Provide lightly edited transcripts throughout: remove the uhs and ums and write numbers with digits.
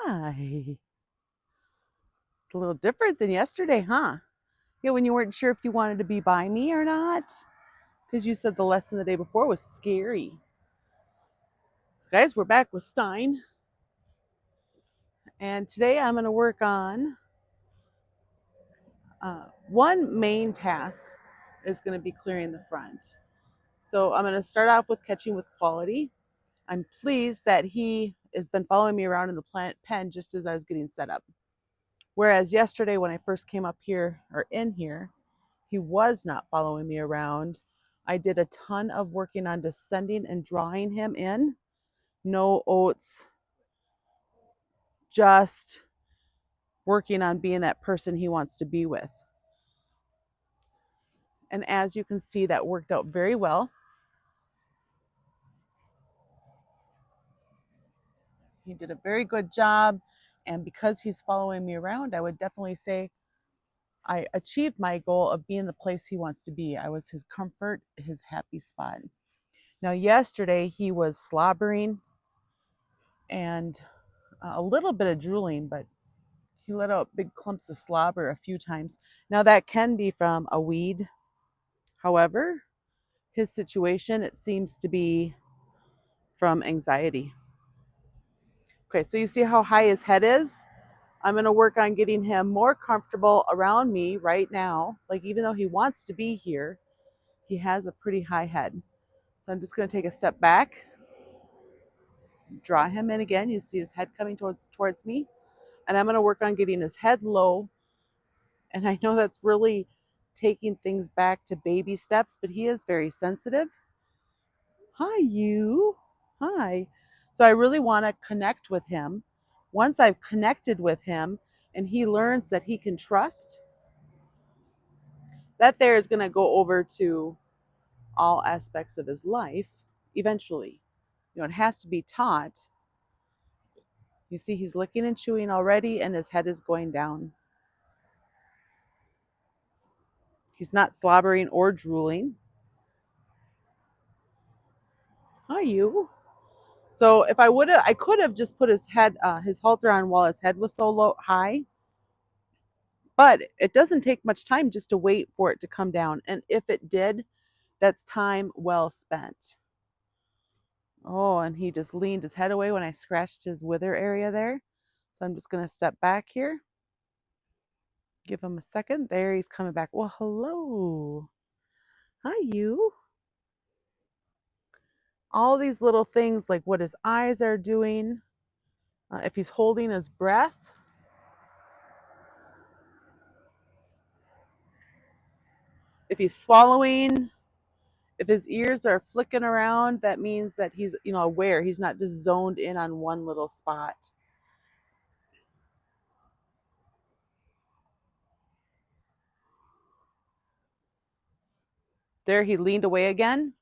Hi. It's a little different than yesterday, huh? Yeah, when you weren't sure if you wanted to be by me or not, because you said the lesson the day before was scary. So, guys, we're back with Stein, and today I'm going to work on one main task is going to be clearing the front. So I'm going to start off with catching with quality. I'm pleased that he has been following me around in the plant pen just as I was getting set up. Whereas yesterday when I first came up here or in here, he was not following me around. I did a ton of working on descending and drawing him in. No oats, just working on being that person he wants to be with. And as you can see, that worked out very well. He did a very good job. And because he's following me around, I would definitely say I achieved my goal of being the place he wants to be. I was his comfort, his happy spot. Now, yesterday he was slobbering and a little bit of drooling, but he let out big clumps of slobber a few times. Now, that can be from a weed. However, his situation, it seems to be from anxiety. Okay, so you see how high his head is? I'm going to work on getting him more comfortable around me right now. Like, even though he wants to be here, he has a pretty high head. So I'm just going to take a step back, draw him in again. You see his head coming towards me. And I'm going to work on getting his head low. And I know that's really taking things back to baby steps, but he is very sensitive. Hi, you. Hi. So I really want to connect with him. Once I've connected with him and he learns that he can trust, that there is going to go over to all aspects of his life eventually. You know, it has to be taught. You see, he's licking and chewing already, and his head is going down. He's not slobbering or drooling. Hi, you. So if I could have just put his head, his halter on while his head was so low, high. But it doesn't take much time just to wait for it to come down. And if it did, that's time well spent. Oh, and he just leaned his head away when I scratched his wither area there. So I'm just going to step back here. Give him a second. There, he's coming back. Well, hello. Hi, you. All these little things like what his eyes are doing, if he's holding his breath. If he's swallowing, if his ears are flicking around, that means that he's, aware. He's not just zoned in on one little spot. There, he leaned away again.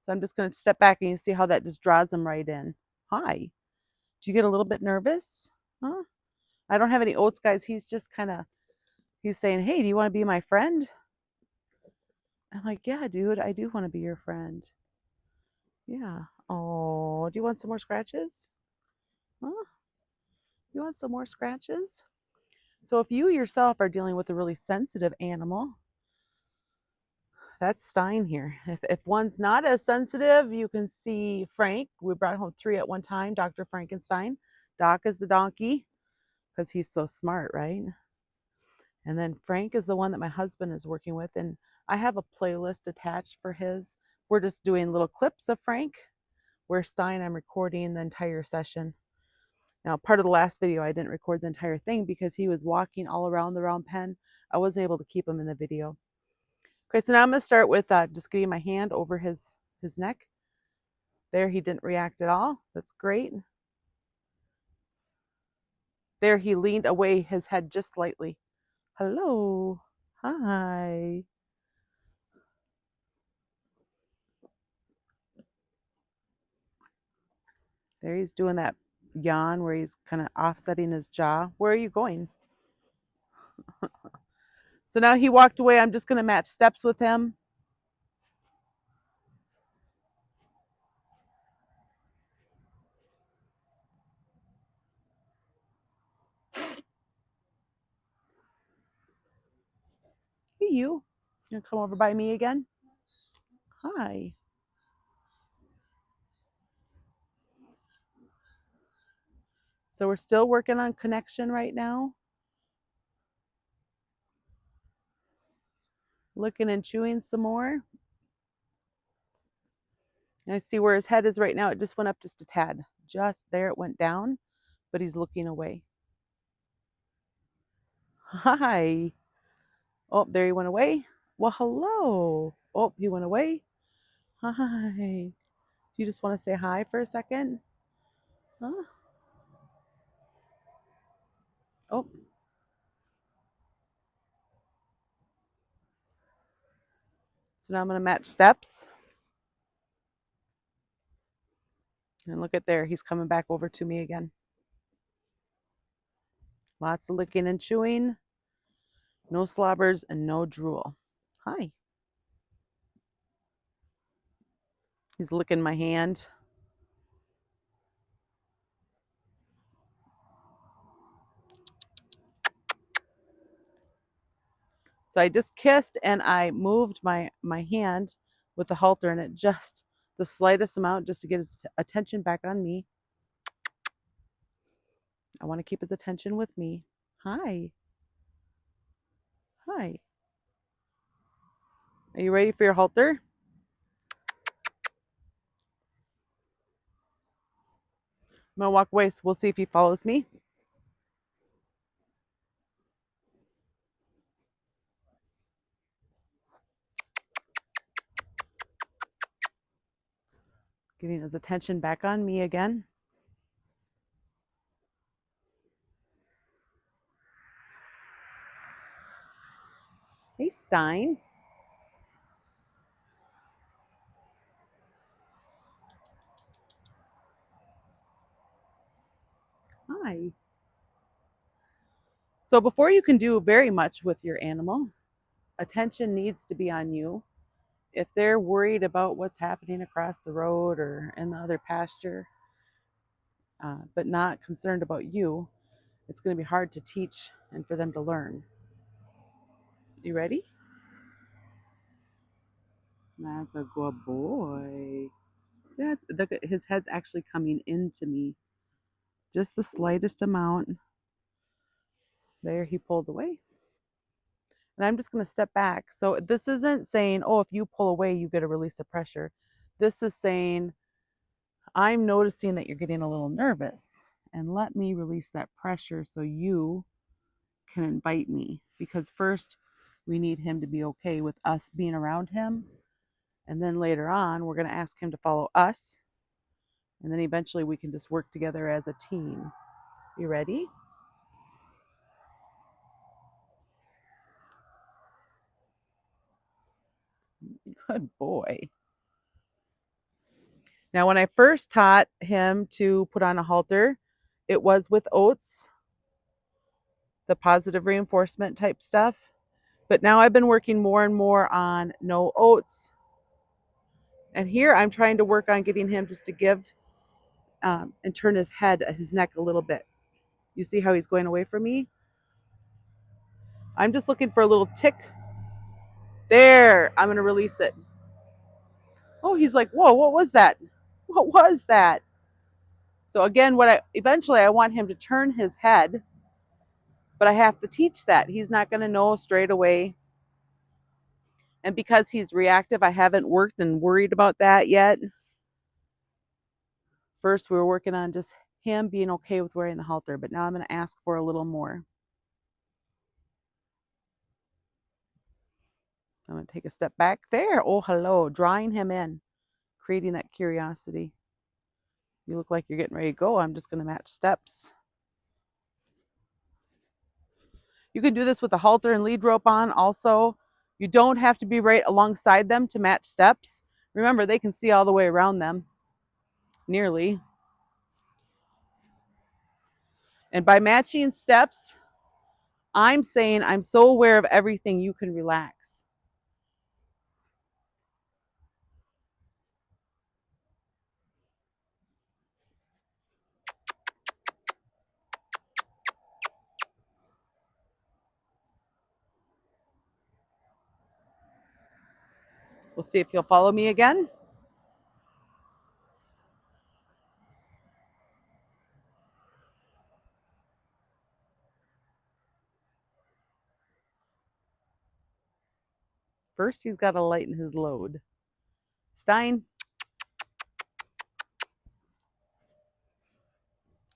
So I'm just going to step back and you see how that just draws him right in. Hi. Do you get a little bit nervous? Huh? I don't have any oats, guys. He's just he's saying, hey, do you want to be my friend? I'm like, yeah, dude, I do want to be your friend. Yeah. Oh, do you want some more scratches? Huh? You want some more scratches? So if you yourself are dealing with a really sensitive animal, that's Stein here. If one's not as sensitive, you can see Frank. We brought home 3 at one time, Dr. Frankenstein. Doc is the donkey because he's so smart, right? And then Frank is the one that my husband is working with. And I have a playlist attached for his. We're just doing little clips of Frank, where Stein, I'm recording the entire session. Now, part of the last video, I didn't record the entire thing because he was walking all around the round pen. I wasn't able to keep him in the video. Okay, so now I'm going to start with just getting my hand over his neck. There, he didn't react at all. That's great. There, he leaned away his head just slightly. Hello. Hi. There, he's doing that yawn where he's kind of offsetting his jaw. Where are you going? So now he walked away. I'm just going to match steps with him. Hey, you gonna come over by me again? Hi. So we're still working on connection right now. Looking and chewing some more. And I see where his head is right now. It just went up just a tad. Just there it went down, but he's looking away. Hi. Oh, there he went away. Well, hello. Oh, he went away. Hi. Do you just want to say hi for a second? Huh? Oh. So now I'm going to match steps. And look at there. He's coming back over to me again. Lots of licking and chewing. No slobbers and no drool. Hi. He's licking my hand. So I just kissed and I moved my hand with the halter, and it just the slightest amount just to get his attention back on me. I want to keep his attention with me. Hi. Hi. Are you ready for your halter? I'm going to walk away, so we'll see if he follows me. Getting his attention back on me again. Hey, Stein. Hi. So before you can do very much with your animal, attention needs to be on you. If they're worried about what's happening across the road or in the other pasture, but not concerned about you, it's going to be hard to teach and for them to learn. You ready? That's a good boy. Look at his head's actually coming into me. Just the slightest amount. There, he pulled away. And I'm just going to step back. So this isn't saying, oh, if you pull away, you get a release of pressure. This is saying, I'm noticing that you're getting a little nervous, and let me release that pressure so you can invite me. Because first, we need him to be okay with us being around him. And then later on, we're going to ask him to follow us. And then eventually we can just work together as a team. You ready? Good boy. Now, when I first taught him to put on a halter, it was with oats, the positive reinforcement type stuff. But now I've been working more and more on no oats. And here I'm trying to work on getting him just to give and turn his head, his neck a little bit. You see how he's going away from me? I'm just looking for a little tick. There, I'm going to release it. Oh, he's like, whoa, what was that? What was that? So again, eventually I want him to turn his head, but I have to teach that. He's not going to know straight away. And because he's reactive, I haven't worked and worried about that yet. First, we were working on just him being okay with wearing the halter, but now I'm going to ask for a little more. I'm going to take a step back there. Oh, hello, drawing him in, creating that curiosity. You look like you're getting ready to go. I'm just going to match steps. You can do this with a halter and lead rope on also. You don't have to be right alongside them to match steps. Remember, they can see all the way around them, nearly. And by matching steps, I'm saying I'm so aware of everything you can relax. We'll see if he'll follow me again. First, he's got to lighten his load. Stein.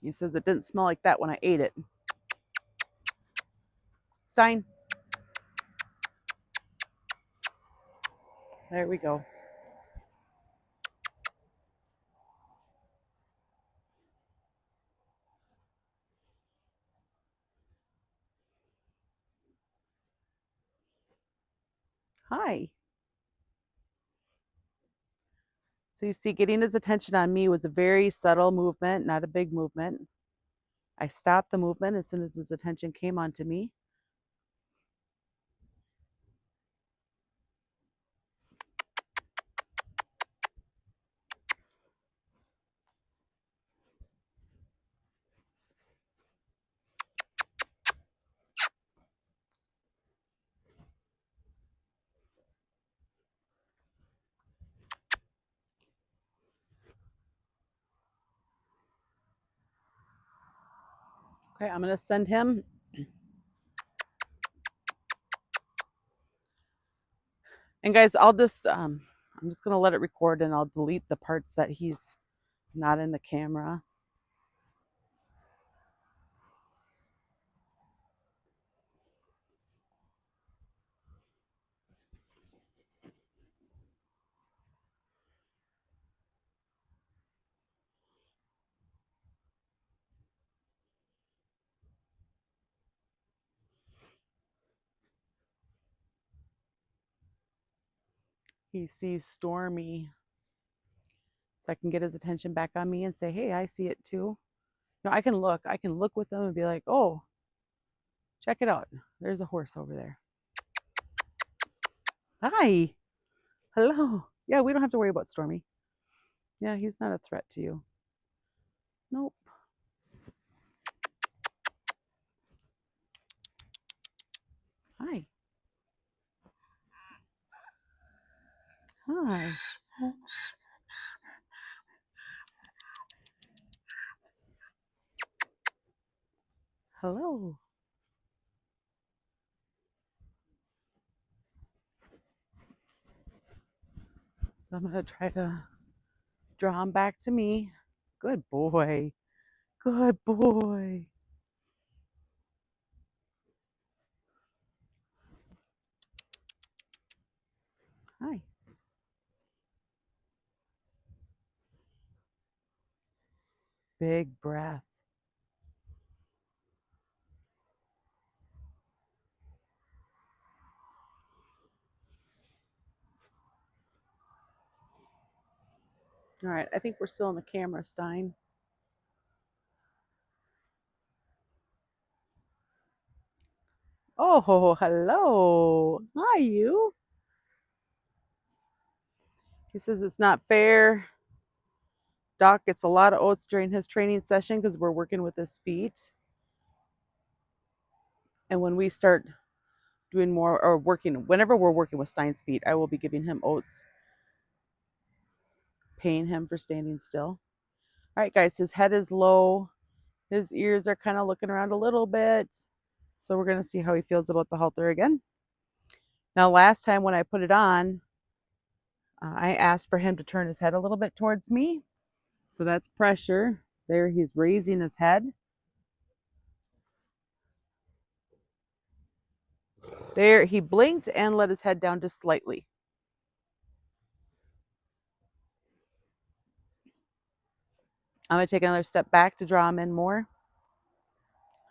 He says it didn't smell like that when I ate it. Stein. There we go. Hi. So you see, getting his attention on me was a very subtle movement, not a big movement. I stopped the movement as soon as his attention came onto me. Okay, I'm going to send him. And guys, I'm just going to let it record, and I'll delete the parts that he's not in the camera. He sees Stormy, so I can get his attention back on me and say, hey, I see it too. No, I can look with them and be like, oh, check it out. There's a horse over there. Hi. Hello. Yeah, we don't have to worry about Stormy. Yeah, he's not a threat to you. Nope. Hi. Hi. Hello. So I'm going to try to draw him back to me. Good boy. Good boy. Hi. Big breath. All right, I think we're still on the camera, Stein. Oh, hello. Hi, you. He says it's not fair. Doc gets a lot of oats during his training session because we're working with his feet. And when we start doing more or working, whenever we're working with Stein's feet, I will be giving him oats, paying him for standing still. All right, guys, his head is low. His ears are kind of looking around a little bit. So we're going to see how he feels about the halter again. Now, last time when I put it on, I asked for him to turn his head a little bit towards me. So that's pressure. There, he's raising his head. There, he blinked and let his head down just slightly. I'm going to take another step back to draw him in more.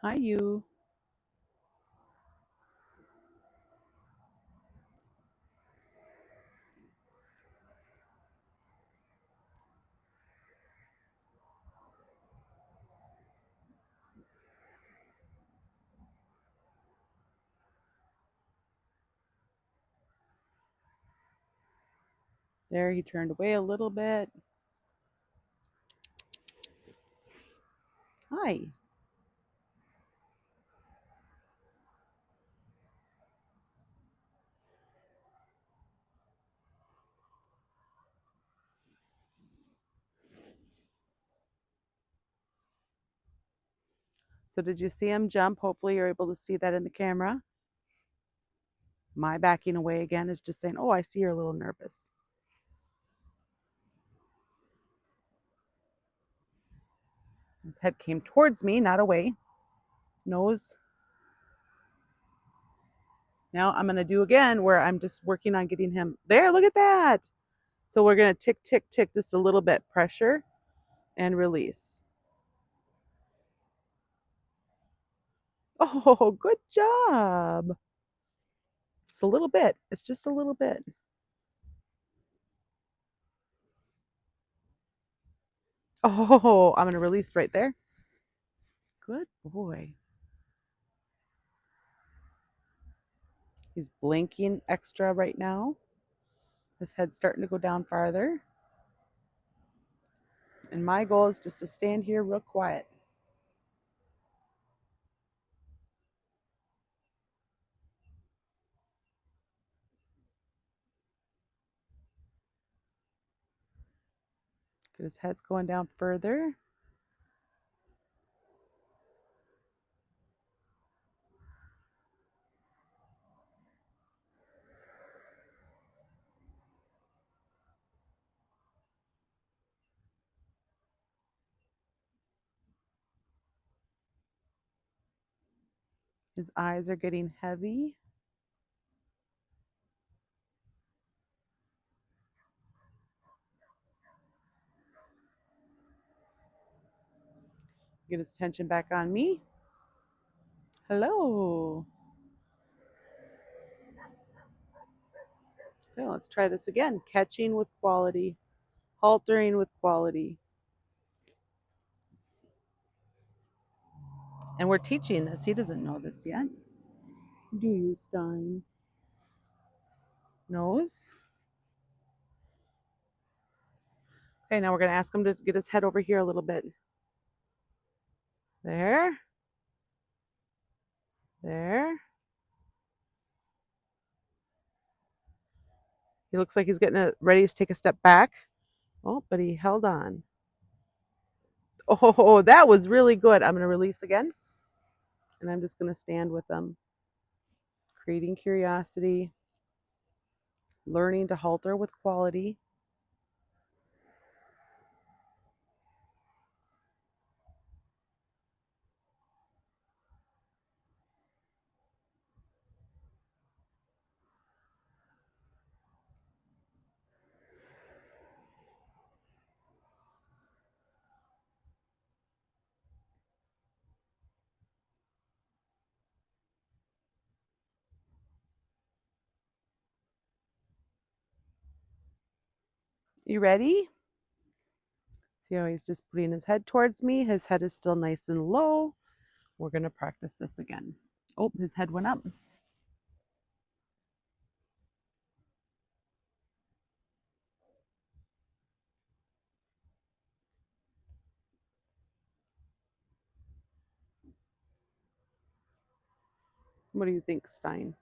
Hi, you. There, he turned away a little bit. Hi. So did you see him jump? Hopefully you're able to see that in the camera. My backing away again is just saying, oh, I see you're a little nervous. His head came towards me, not away. Nose. Now I'm going to do again where I'm just working on getting him there. Look at that. So we're going to tick, tick, tick just a little bit. Pressure and release. Oh, good job. It's a little bit. It's just a little bit. Oh, I'm going to release right there. Good boy. He's blinking extra right now. His head's starting to go down farther. And my goal is just to stand here real quiet. Get his head's going down further. His eyes are getting heavy. Get his attention back on me. Hello. Okay, let's try this again. Catching with quality, haltering with quality. And we're teaching this. He doesn't know this yet. Do you, Stein? Nose. Okay, now we're going to ask him to get his head over here a little bit. There. There. He looks like he's getting ready to take a step back. Oh, but he held on. Oh, that was really good. I'm going to release again. And I'm just going to stand with them. Creating curiosity. Learning to halter with quality. You ready? See how he's just putting his head towards me. His head is still nice and low. We're going to practice this again. Oh, his head went up. What do you think, Stein?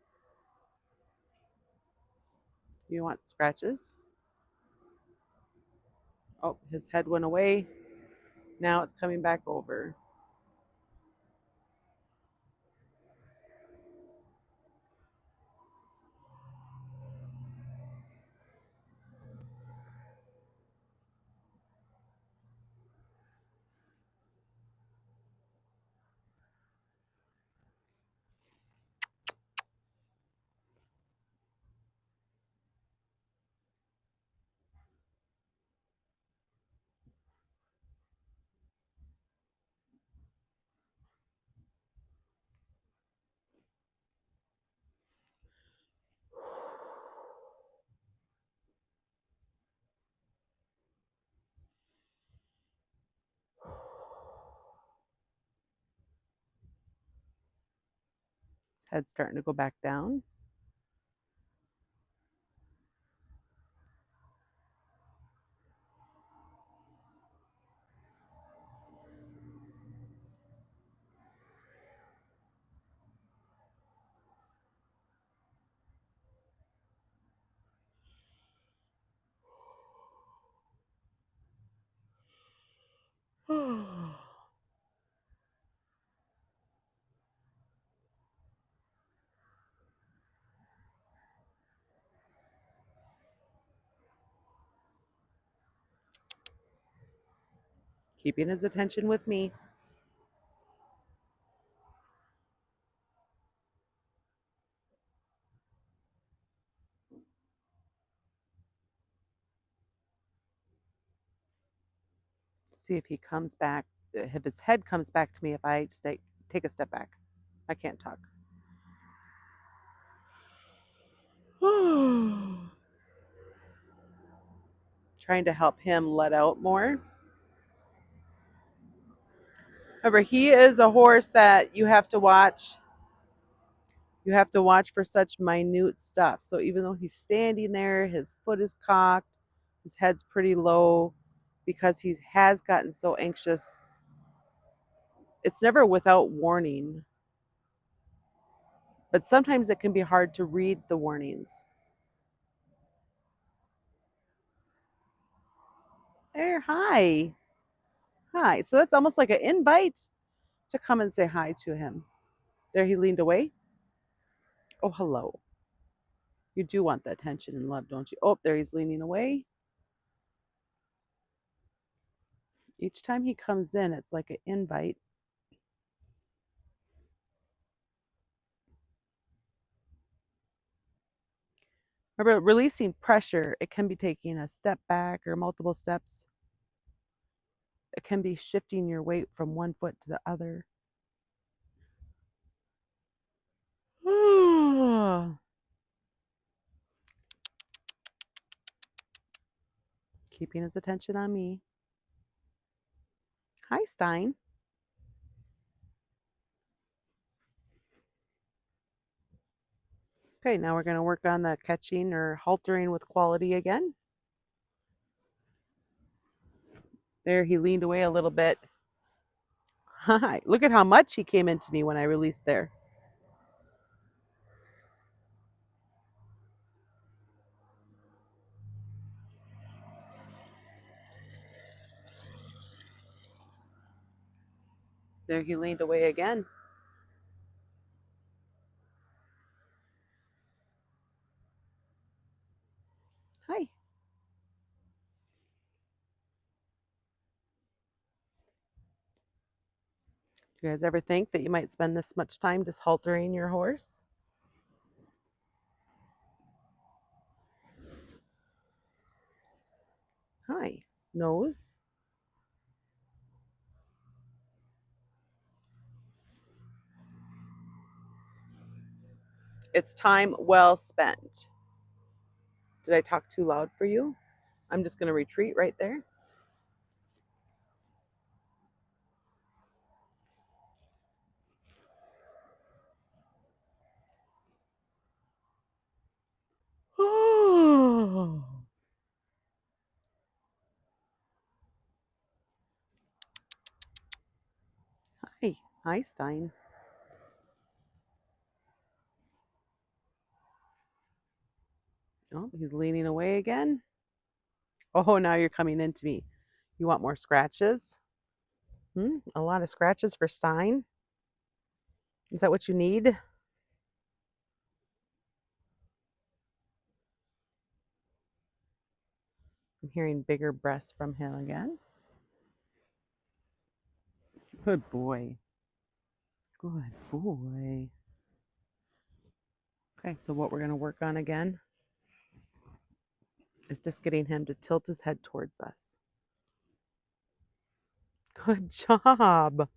You want scratches? Oh, his head went away. Now it's coming back over. His head's starting to go back down. Keeping his attention with me. See if he comes back, if his head comes back to me if I take a step back. I can't talk. Trying to help him let out more. Remember, he is a horse that you have to watch. You have to watch for such minute stuff. So even though he's standing there, his foot is cocked, his head's pretty low because he has gotten so anxious. It's never without warning, but sometimes it can be hard to read the warnings. There, hi. Hi. So that's almost like an invite to come and say hi to him. There, he leaned away. Oh, hello. You do want the attention and love, don't you? Oh, there he's leaning away. Each time he comes in, it's like an invite. Remember, releasing pressure, it can be taking a step back or multiple steps. It can be shifting your weight from one foot to the other. Keeping his attention on me. Hi, Stein. Okay, now we're going to work on the catching or haltering with quality again. There, he leaned away a little bit. Hi, look at how much he came into me when I released there. There, he leaned away again. Hi. Do you guys ever think that you might spend this much time just haltering your horse? Hi. Nose. It's time well spent. Did I talk too loud for you? I'm just going to retreat right there. Hi. Hi, Stein. Oh, he's leaning away again. Oh, now you're coming into me. You want more scratches? A lot of scratches for Stein? Is that what you need? I'm hearing bigger breaths from him again. Good boy. Good boy. Okay, so what we're going to work on again is just getting him to tilt his head towards us. Good job.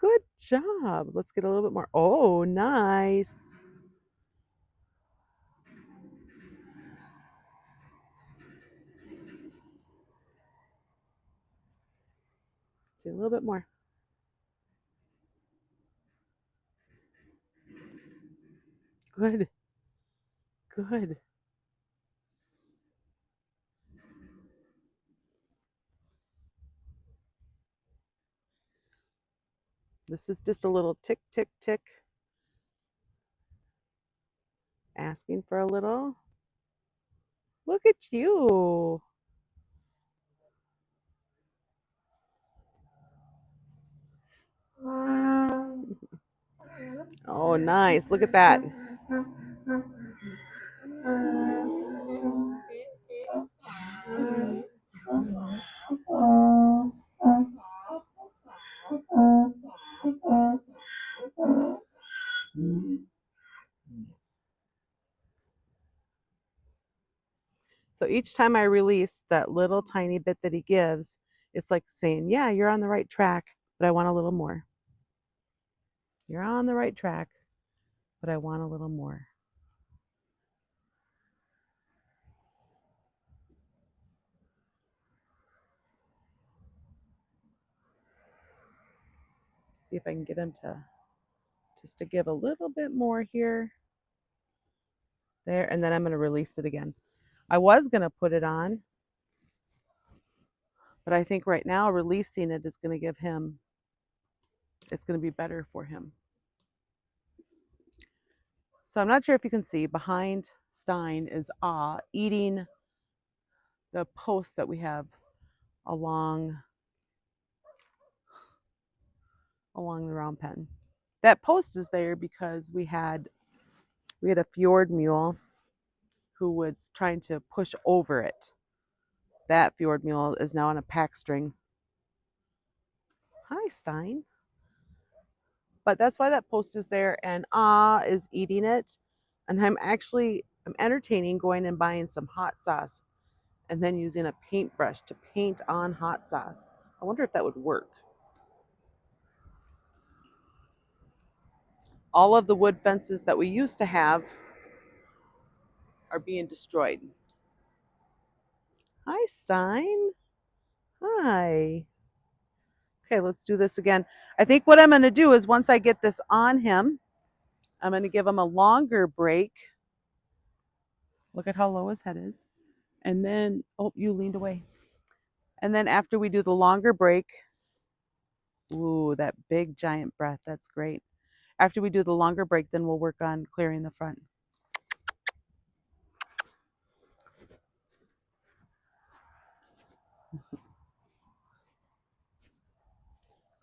Good job. Let's get a little bit more. Oh, nice. See a little bit more. Good. Good. This is just a little tick, tick, tick. Asking for a little. Look at you. Oh, nice. Look at that. So each time I release that little tiny bit that he gives, it's like saying, yeah, you're on the right track, but I want a little more. You're on the right track, but I want a little more. See if I can get him to just to give a little bit more here. There, and then I'm going to release it again. I was going to put it on, but I think right now releasing it is going to give him, it's going to be better for him. So I'm not sure if you can see, behind Stein is eating the post that we have along the round pen. That post is there because we had a fjord mule who was trying to push over it. That fjord mule is now on a pack string. Hi, Stein. But that's why that post is there, and is eating it. And I'm entertaining going and buying some hot sauce and then using a paintbrush to paint on hot sauce. I wonder if that would work. All of the wood fences that we used to have are being destroyed. Hi, Stein. Hi. Okay, let's do this again. I think what I'm going to do is once I get this on him, I'm going to give him a longer break. Look at how low his head is. And then, oh, you leaned away. And then after we do the longer break, ooh, that big giant breath, that's great. After we do the longer break, then we'll work on clearing the front.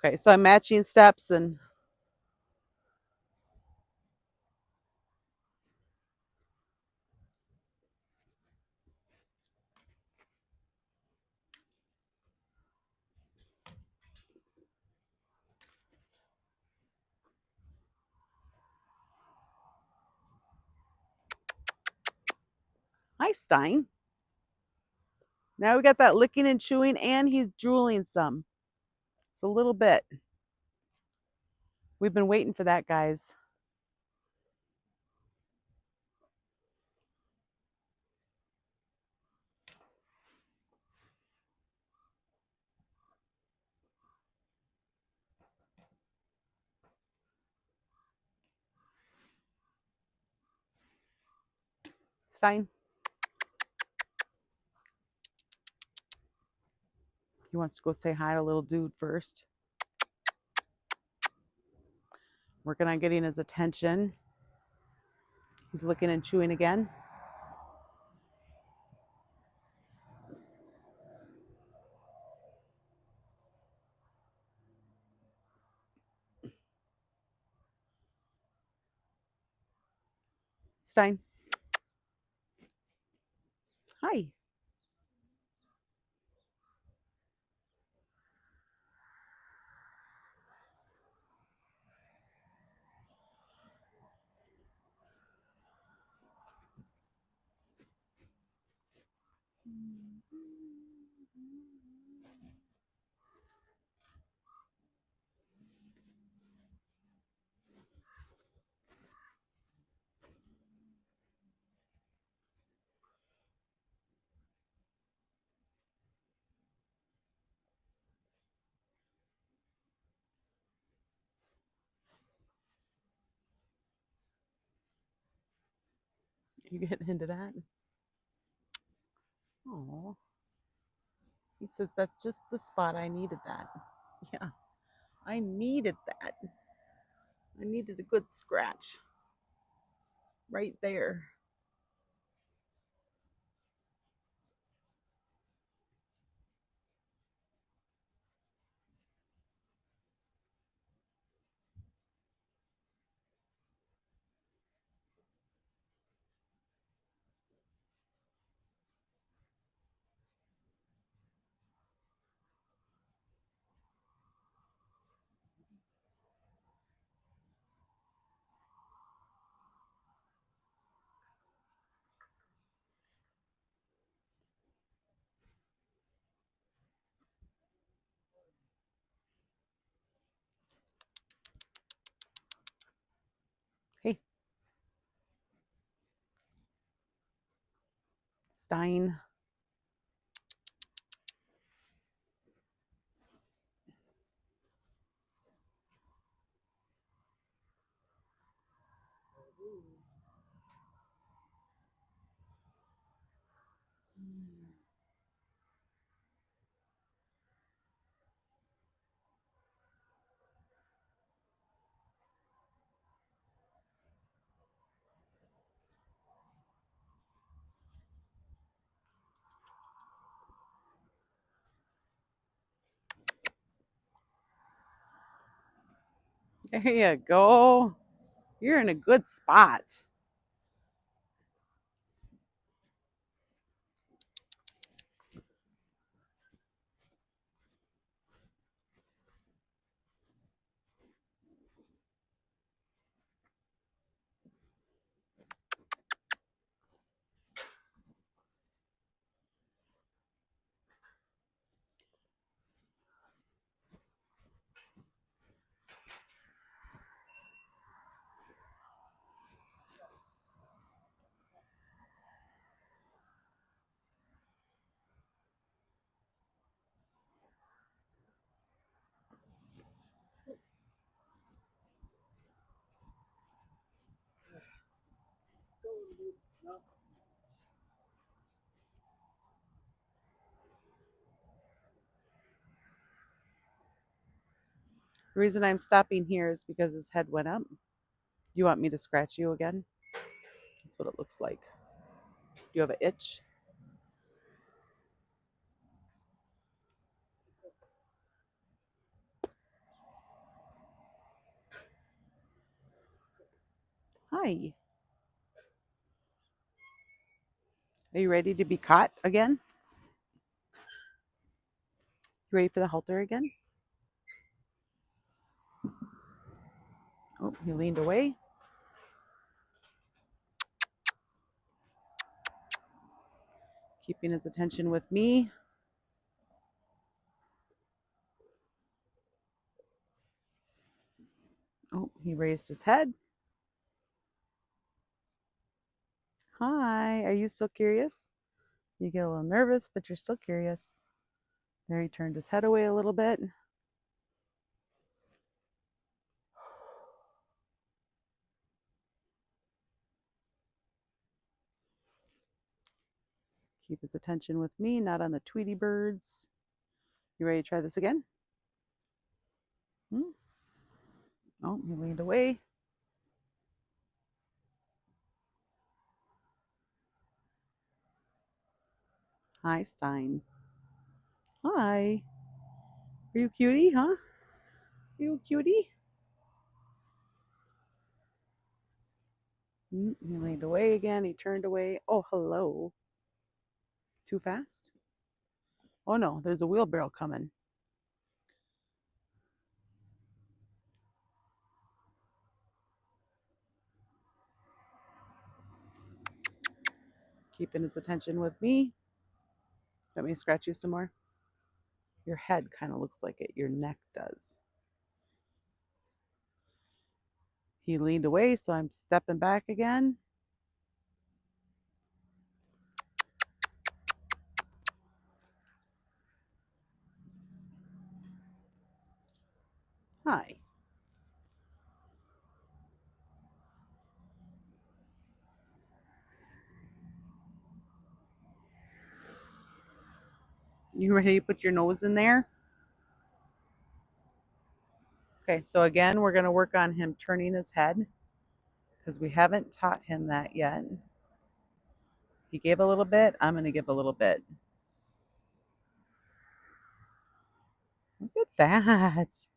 Okay, so I'm matching steps and hi, Stein. Now we got that licking and chewing, and he's drooling some. It's a little bit. We've been waiting for that, guys. Stein. He wants to go say hi to little dude first. Working on getting his attention. He's licking and chewing again. Stein. Hi. You getting into that? Oh. He says that's just the spot. I needed that. Yeah. I needed that. I needed a good scratch. Right there. Stein. There you go. You're in a good spot. The reason I'm stopping here is because his head went up. You want me to scratch you again? That's what it looks like. Do you have an itch? Hi. Are you ready to be caught again? You ready for the halter again? Oh, he leaned away. Keeping his attention with me. Oh, he raised his head. Hi, are you still curious? You get a little nervous, but you're still curious. There, he turned his head away a little bit. Keep his attention with me, not on the Tweety birds. You ready to try this again? Oh, he leaned away. Hi, Stein. Hi. Are you cutie, huh? Are you cutie? He leaned away again. He turned away. Oh, hello. Too fast? Oh no, there's a wheelbarrow coming. Keeping his attention with me. Let me scratch you some more. Your head kind of looks like it. Your neck does. He leaned away, so I'm stepping back again. Hi. You ready to put your nose in there? Okay, so again, we're going to work on him turning his head because we haven't taught him that yet. He gave a little bit. I'm going to give a little bit. Look at that.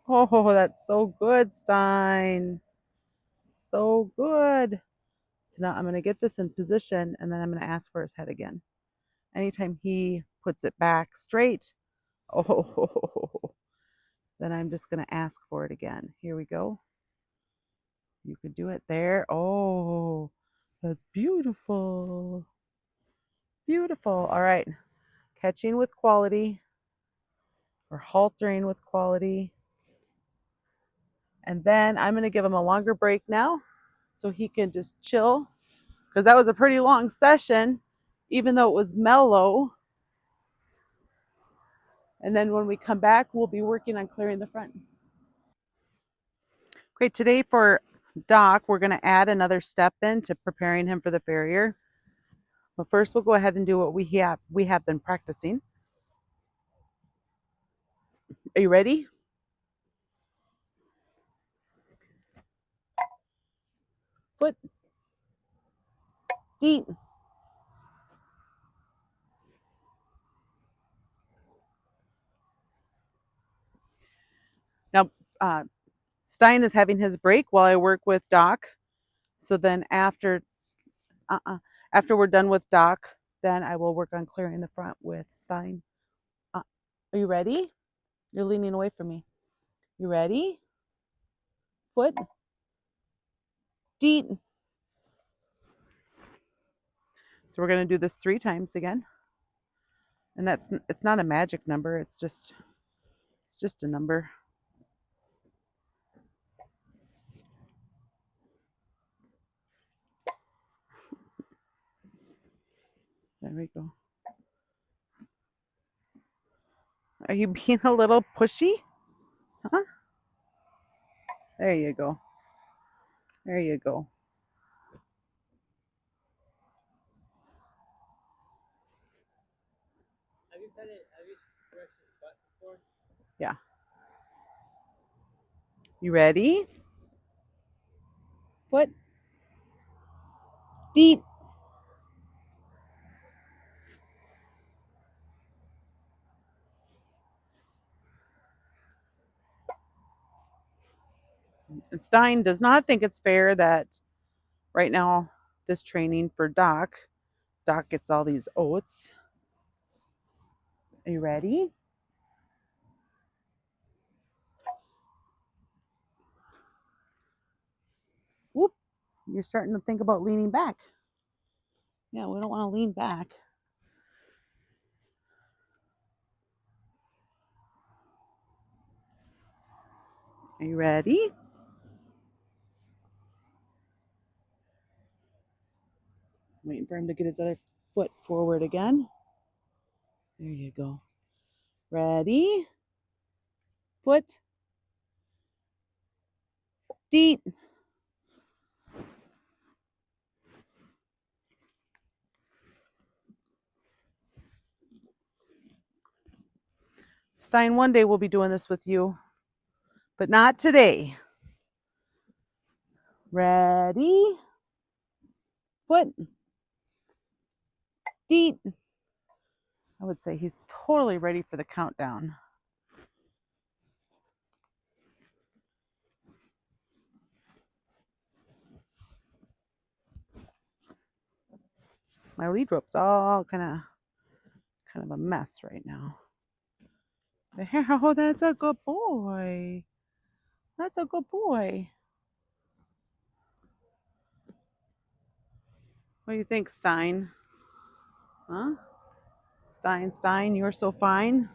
Oh, that's so good, Stein. So good. So now I'm going to get this in position and then I'm going to ask for his head again. Anytime he puts it back straight, oh, then I'm just going to ask for it again. Here we go. You could do it there. Oh, that's beautiful. Beautiful. All right. Catching with quality or haltering with quality. And then I'm going to give him a longer break now so he can just chill because that was a pretty long session, even though it was mellow. And then when we come back, we'll be working on clearing the front. Okay, today for Doc, we're going to add another step into preparing him for the farrier. But first, we'll go ahead and do what we have been practicing. Are you ready? Foot, feet. Now, Stein is having his break while I work with Doc. So then after we're done with Doc, then I will work on clearing the front with Stein. Are you ready? You're leaning away from me. You ready? Foot, feet. So we're going to do this 3 times again. And it's not a magic number, it's just a number. There we go. Are you being a little pushy? Huh? There you go. There you go. Have you stretched his butt before? Yeah. You ready? Foot, feet. And Stein does not think it's fair that right now this training for Doc gets all these oats. Are you ready? Whoop. You're starting to think about leaning back. Yeah, we don't want to lean back. Are you ready? Waiting for him to get his other foot forward again. There you go. Ready? Foot, feet. Stein, one day we'll be doing this with you, but not today. Ready? Foot, feet. I would say he's totally ready for the countdown. My lead rope's all kind of a mess right now. Oh, that's a good boy. That's a good boy. What do you think, Stein? Huh? Stein, you're so fine.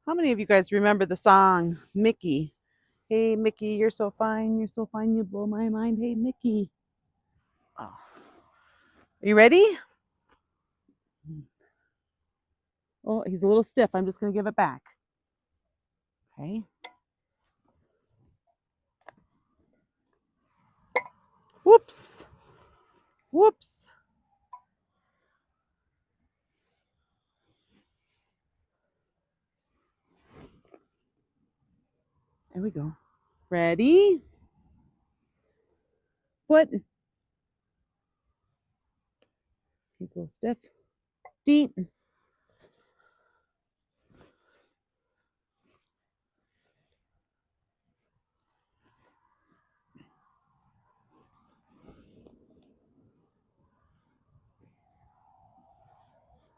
How many of you guys remember the song Mickey? Hey, Mickey, you're so fine, you blow my mind. Hey, Mickey. Oh. Are you ready? Oh, he's a little stiff. I'm just going to give it back. Okay. Whoops. Whoops. There we go. Ready? Foot. He's a little stiff. Feet.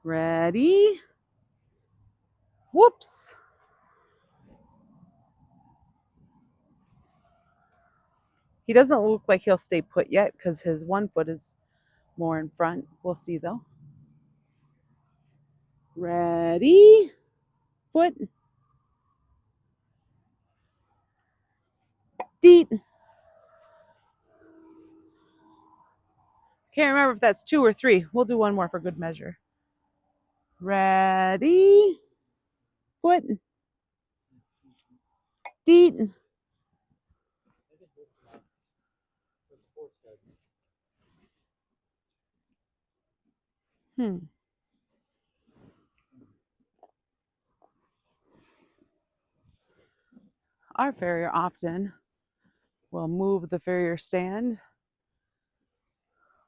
Ready? Whoops. He doesn't look like he'll stay put yet because his one foot is more in front. We'll see though. Ready? Foot. Deet. Can't remember if that's 2 or 3. We'll do one more for good measure. Ready. Foot. Deet. Our farrier often will move the farrier stand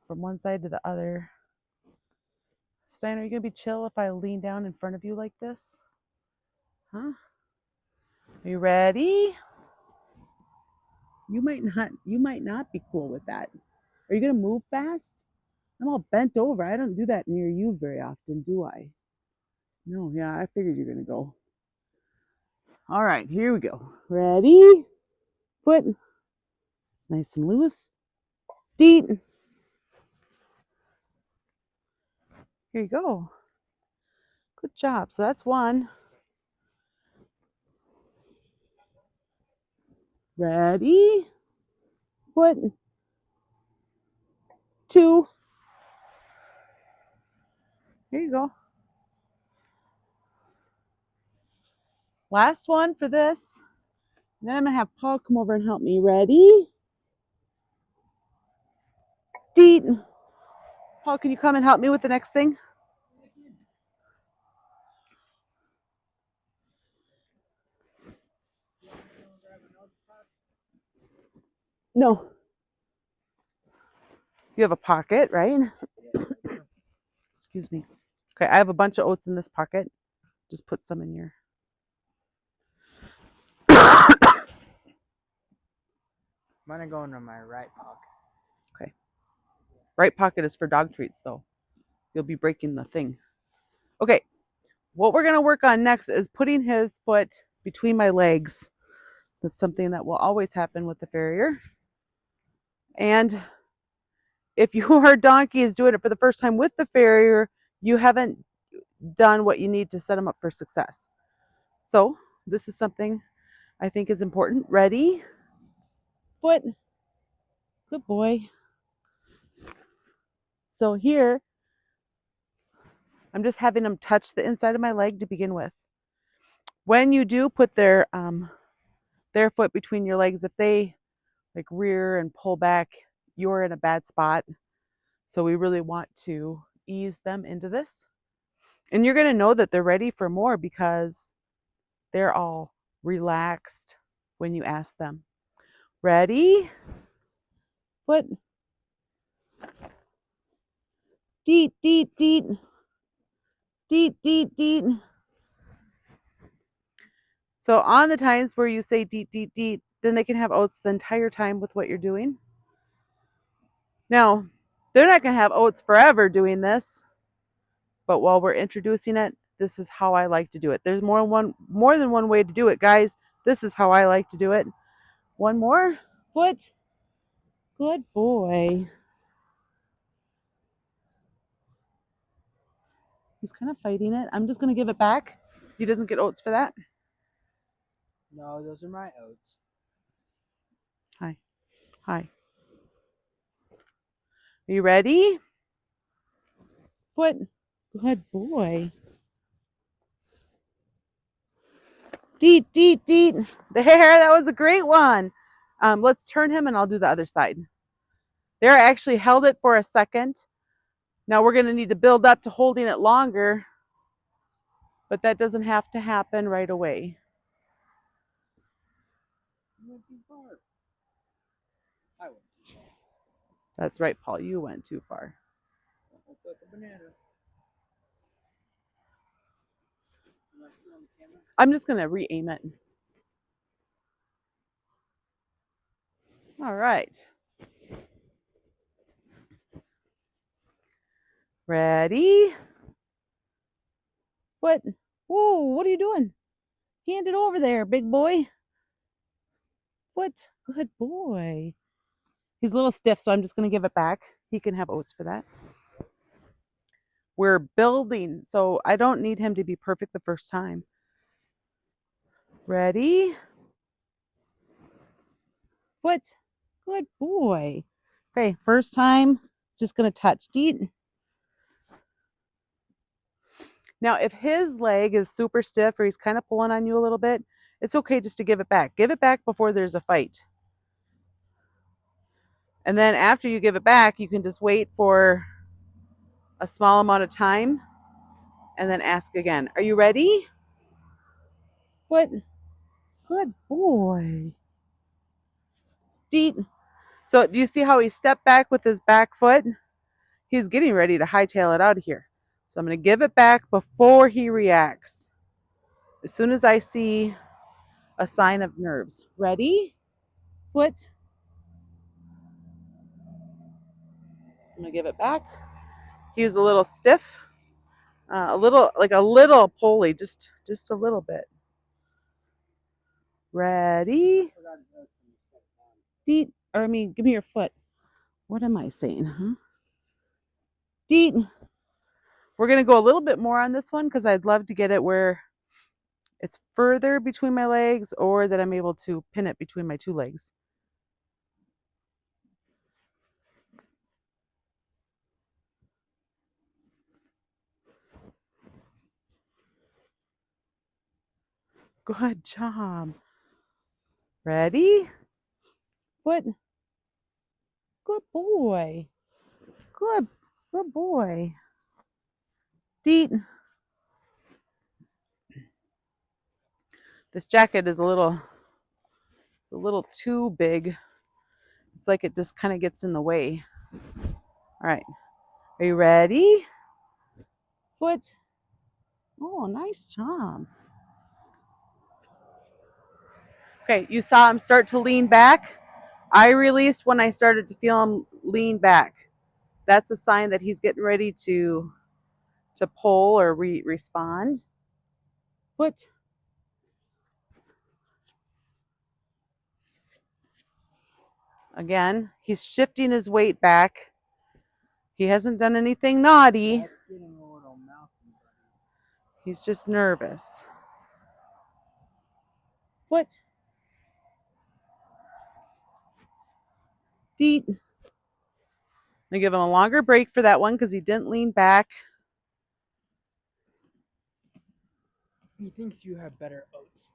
from one side to the other. Stein, are you gonna be chill if I lean down in front of you like this? Huh? Are you ready? You might not be cool with that. Are you gonna move fast? I'm all bent over. I don't do that near you very often, do I? No, yeah, I figured you're gonna go. All right, here we go. Ready? Foot. It's nice and loose. Deet. Here you go. Good job. So that's 1. Ready? Foot. 2. Here you go. Last one for this. And then I'm gonna have Paul come over and help me. Ready? Deet. Paul, can you come and help me with the next thing? No. You have a pocket, right? Excuse me. Okay, I have a bunch of oats in this pocket. Just put some in your. Mine are going in my right pocket. Okay. Right pocket is for dog treats, though. You'll be breaking the thing. Okay. What we're going to work on next is putting his foot between my legs. That's something that will always happen with the farrier. And if your donkey is doing it for the first time with the farrier, you haven't done what you need to set them up for success. So this is something I think is important. Ready? Foot. Good boy. So here, I'm just having them touch the inside of my leg to begin with. When you do put their foot between your legs, if they like rear and pull back, you're in a bad spot. So we really want to ease them into this. And you're going to know that they're ready for more because they're all relaxed when you ask them. Ready? Foot. Deet, deet, deet. Deet, deet, deet. So on the times where you say deet, deet, deet, then they can have oats the entire time with what you're doing. Now, they're not going to have oats forever doing this, but while we're introducing it, this is how I like to do it. There's more than one way to do it, guys. This is how I like to do it. One more. Foot. Good boy. He's kind of fighting it. I'm just going to give it back. He doesn't get oats for that. No, those are my oats. Hi. Hi. Are you ready? Foot. Good boy. Deet, deet, deet. There, that was a great one. Let's turn him and I'll do the other side. There, I actually held it for a second. Now we're going to need to build up to holding it longer, but that doesn't have to happen right away. You went too far. I went too far. That's right, Paul. You went too far. I'll put the banana. Am I still on the camera? I'm just going to re-aim it. All right. Ready? Foot. Whoa, what are you doing? Hand it over there, big boy. Foot. Good boy. He's a little stiff, so I'm just going to give it back. He can have oats for that. We're building, so I don't need him to be perfect the first time. Ready? foot. Good boy. Okay, first time, just gonna touch. Deet. Now, if his leg is super stiff or he's kind of pulling on you a little bit, it's okay just to give it back. Give it back before there's a fight. And then after you give it back, you can just wait for a small amount of time and then ask again. Are you ready? Foot. Good boy. Deet. So do you see how he stepped back with his back foot? He's getting ready to hightail it out of here. So I'm going to give it back before he reacts. As soon as I see a sign of nerves. Ready? Foot. I'm going to give it back. He was a little stiff. A little pulley, just a little bit. Ready? Deet. Give me your foot. What am I saying, huh? Deet. We're going to go a little bit more on this one because I'd love to get it where it's further between my legs or that I'm able to pin it between my two legs. Good job. Ready? Foot. Good boy. Good boy. Deet. This jacket is a little too big. It's like it just kind of gets in the way. All right. Are you ready? Foot. Oh, nice job. Okay, you saw him start to lean back. I released when I started to feel him lean back. That's a sign that he's getting ready to pull or respond. Foot. Again, he's shifting his weight back. He hasn't done anything naughty. He's just nervous. Foot. Deet. I'm going to give him a longer break for that one because he didn't lean back. He thinks you have better oats.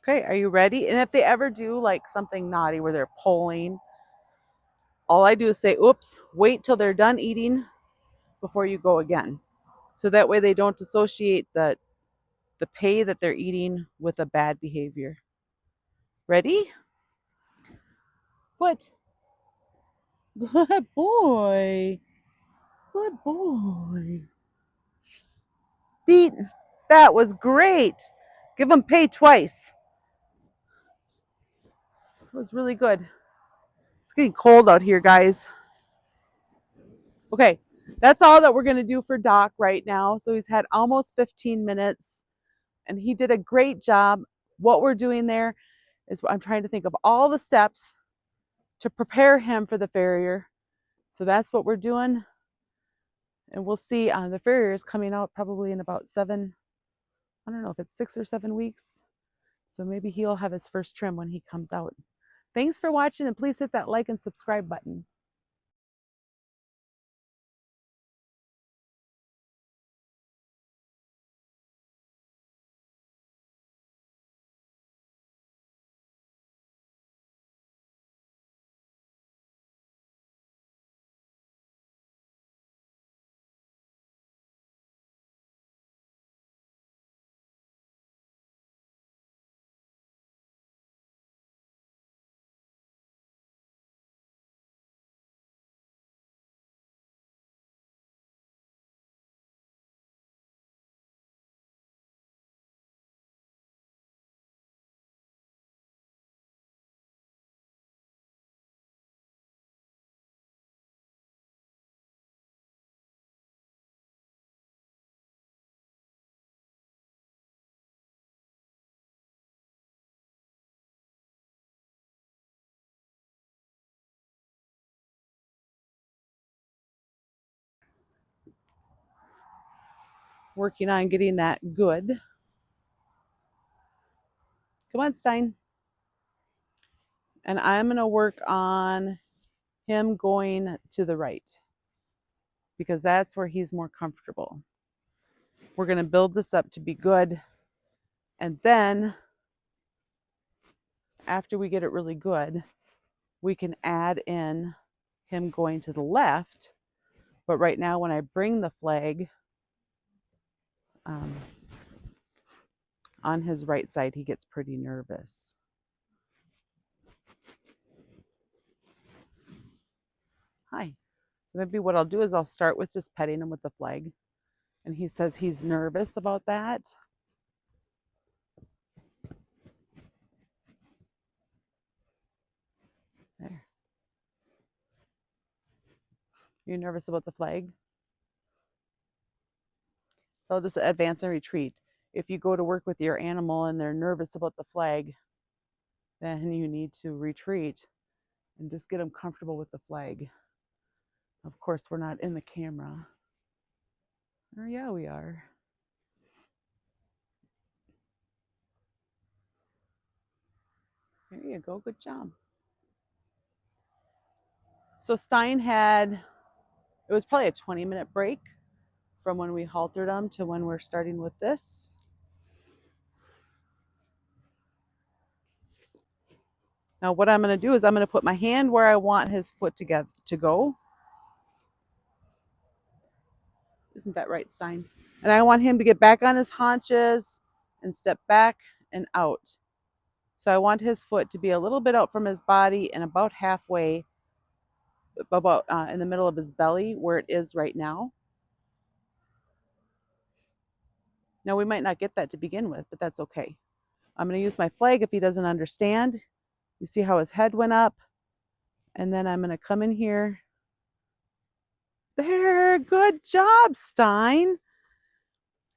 Okay, are you ready? And if they ever do like something naughty where they're pulling, all I do is say, oops, wait till they're done eating before you go again. So that way they don't associate the pay that they're eating with a bad behavior. Ready? Foot. Good boy. Good boy. Deet. That was great. Give them pay twice. It was really good. It's getting cold out here, guys. Okay, that's all that we're going to do for Doc right now. So he's had almost 15 minutes and he did a great job. What we're doing there is I'm trying to think of all the steps to prepare him for the farrier. So that's what we're doing. And we'll see. The farrier is coming out probably in about 7, I don't know if it's 6 or 7 weeks. So maybe he'll have his first trim when he comes out. Thanks for watching and please hit that like and subscribe button. working on getting that good. Come on, Stein. And I'm going to work on him going to the right because that's where he's more comfortable. We're going to build this up to be good. And then after we get it really good, we can add in him going to the left. But right now, when I bring the flag on his right side, he gets pretty nervous. Hi. So maybe what I'll do is I'll start with just petting him with the flag. And he says he's nervous about that. There. You're nervous about the flag? So I'll just advance and retreat. If you go to work with your animal and they're nervous about the flag, then you need to retreat and just get them comfortable with the flag. Of course, we're not in the camera. Or yeah, we are. There you go. Good job. So Stein had, it was probably a 20-minute break from when we haltered him to when we're starting with this. Now what I'm going to do is I'm going to put my hand where I want his foot to go. Isn't that right, Stein? And I want him to get back on his haunches and step back and out. So I want his foot to be a little bit out from his body and about halfway, about in the middle of his belly where it is right now. Now we might not get that to begin with, but that's okay. I'm going to use my flag if he doesn't understand. You see how his head went up? And then I'm going to come in here. There, good job, Stein.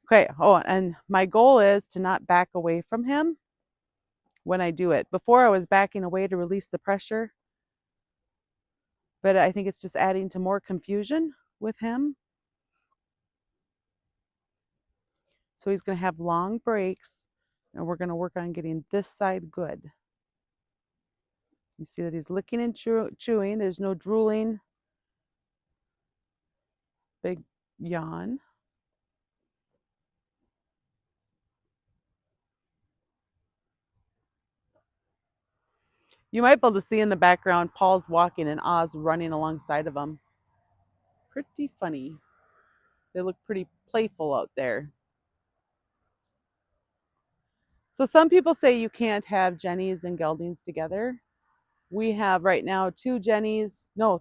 Okay, oh, and my goal is to not back away from him when I do it. Before I was backing away to release the pressure, but I think it's just adding to more confusion with him. So he's going to have long breaks, and we're going to work on getting this side good. You see that he's licking and chewing. There's no drooling. Big yawn. You might be able to see in the background Paul's walking and Oz running alongside of him. Pretty funny. They look pretty playful out there. So some people say you can't have Jennies and geldings together. We have right now 3 Jennies and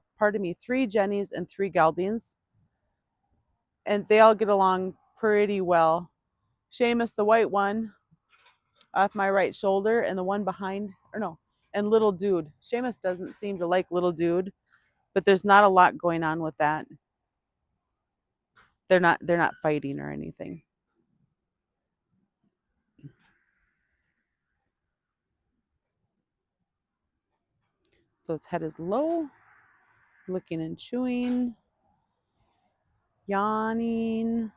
3 geldings. And they all get along pretty well. Seamus, the white one, off my right shoulder, and the one behind, and Little Dude. Seamus doesn't seem to like Little Dude, but there's not a lot going on with that. They're not fighting or anything. So his head is low, licking and chewing, yawning.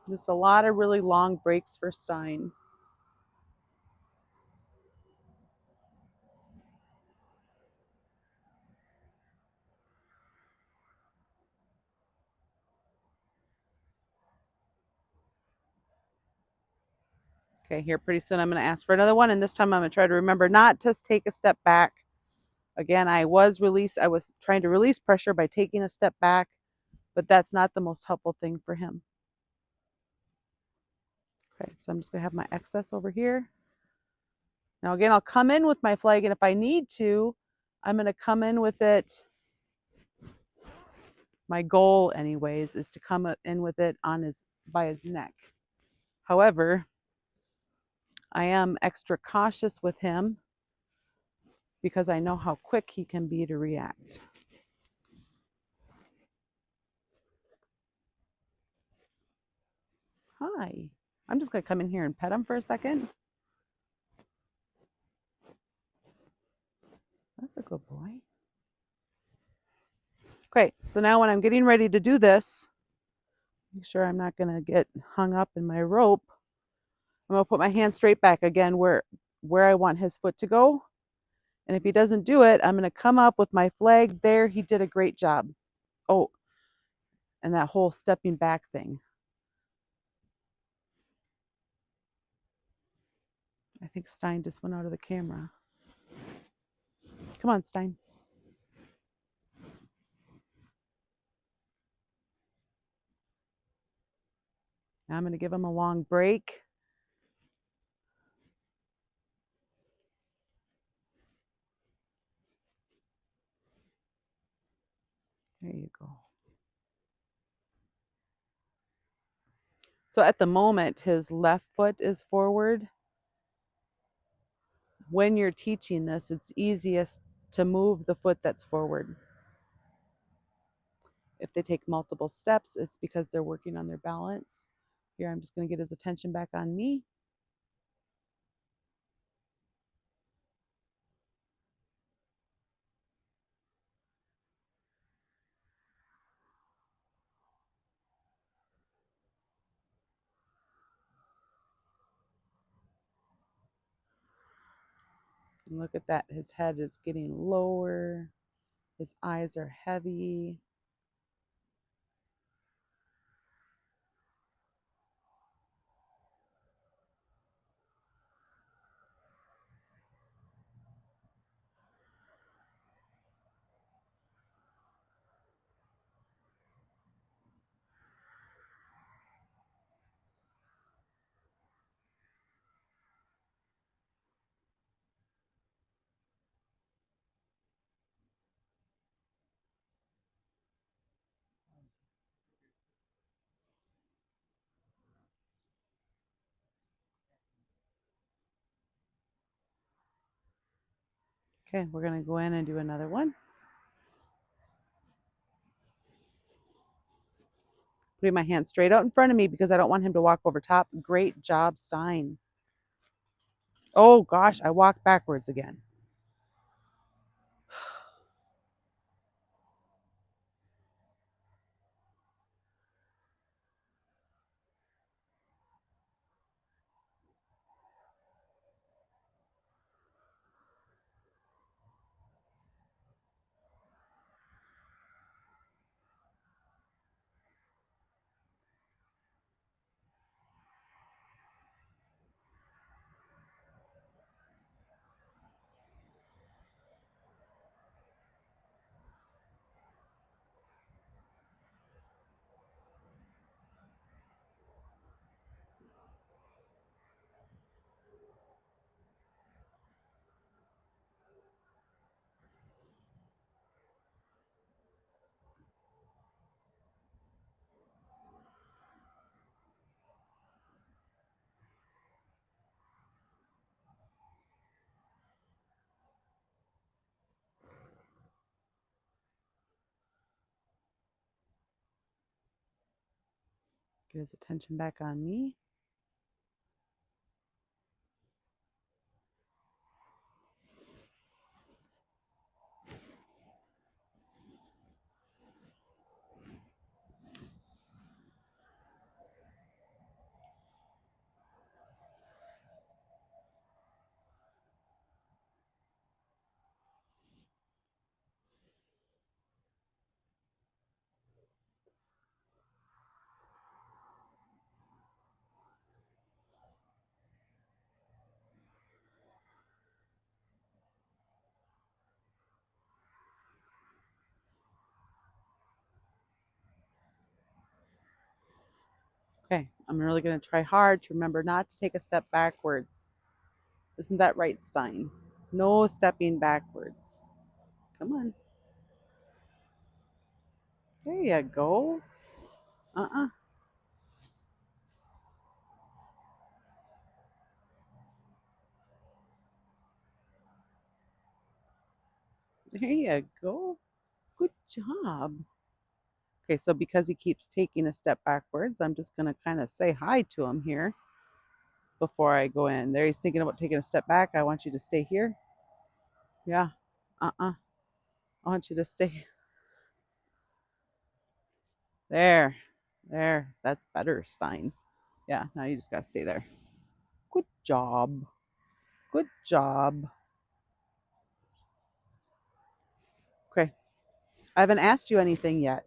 Just a lot of really long breaks for Stein. Okay, here pretty soon I'm going to ask for another one, and this time I'm going to try to remember not to take a step back. Again, I was trying to release pressure by taking a step back, but that's not the most helpful thing for him. Okay, so I'm just going to have my excess over here. Now again, I'll come in with my flag, and if I need to, I'm going to come in with it. My goal, anyways, is to come in with it by his neck. However, I am extra cautious with him because I know how quick he can be to react. Hi. I'm just going to come in here and pet him for a second. That's a good boy. Okay, so now when I'm getting ready to do this, make sure I'm not going to get hung up in my rope. I'm going to put my hand straight back again where I want his foot to go. And if he doesn't do it, I'm going to come up with my flag there. He did a great job. Oh, and that whole stepping back thing. I think Stein just went out of the camera. Come on, Stein. Now I'm going to give him a long break. There you go. So at the moment, his left foot is forward. When you're teaching this, it's easiest to move the foot that's forward. If they take multiple steps, it's because they're working on their balance. Here, I'm just going to get his attention back on me. And look at that. His head is getting lower. His eyes are heavy. Okay, we're going to go in and do another one. Putting my hand straight out in front of me because I don't want him to walk over top. Great job, Stein. Oh gosh, I walked backwards again. Get his attention back on me. Okay, I'm really going to try hard to remember not to take a step backwards. Isn't that right, Stein? No stepping backwards. Come on. There you go. Uh-uh. There you go. Good job. Okay, so because he keeps taking a step backwards, I'm just going to kind of say hi to him here before I go in. There he's thinking about taking a step back. I want you to stay here. Yeah. Uh-uh. I want you to stay. There. There. That's better, Stein. Yeah, now you just gotta stay there. Good job. Good job. Okay. I haven't asked you anything yet.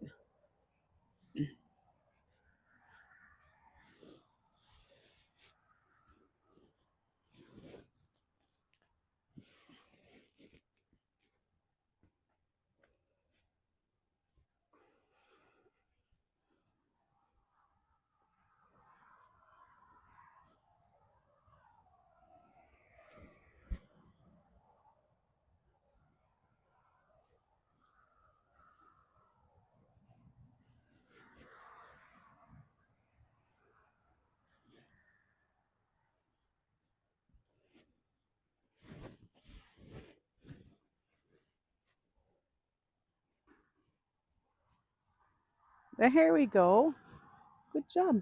Here we go. Good job.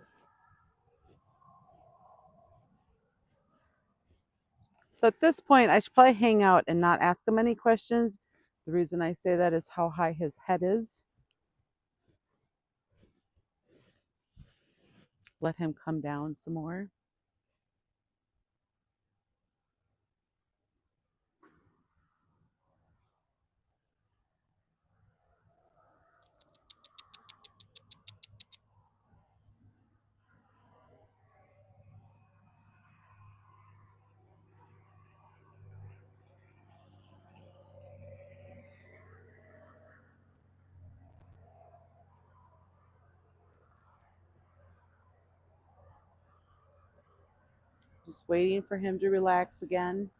So at this point, I should probably hang out and not ask him any questions. The reason I say that is how high his head is. Let him come down some more. Just waiting for him to relax again.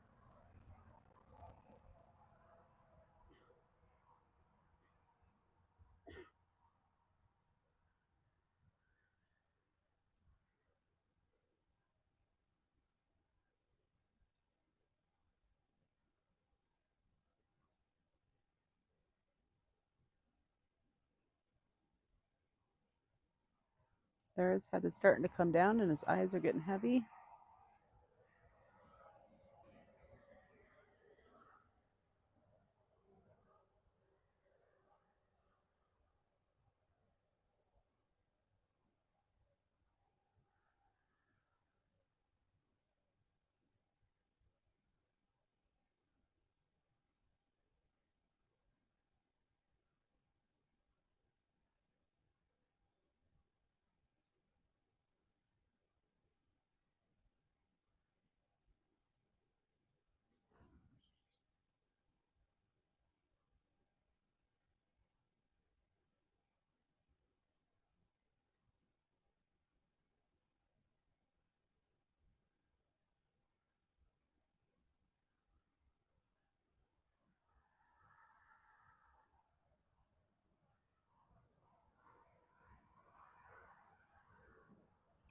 There, his head is starting to come down and his eyes are getting heavy.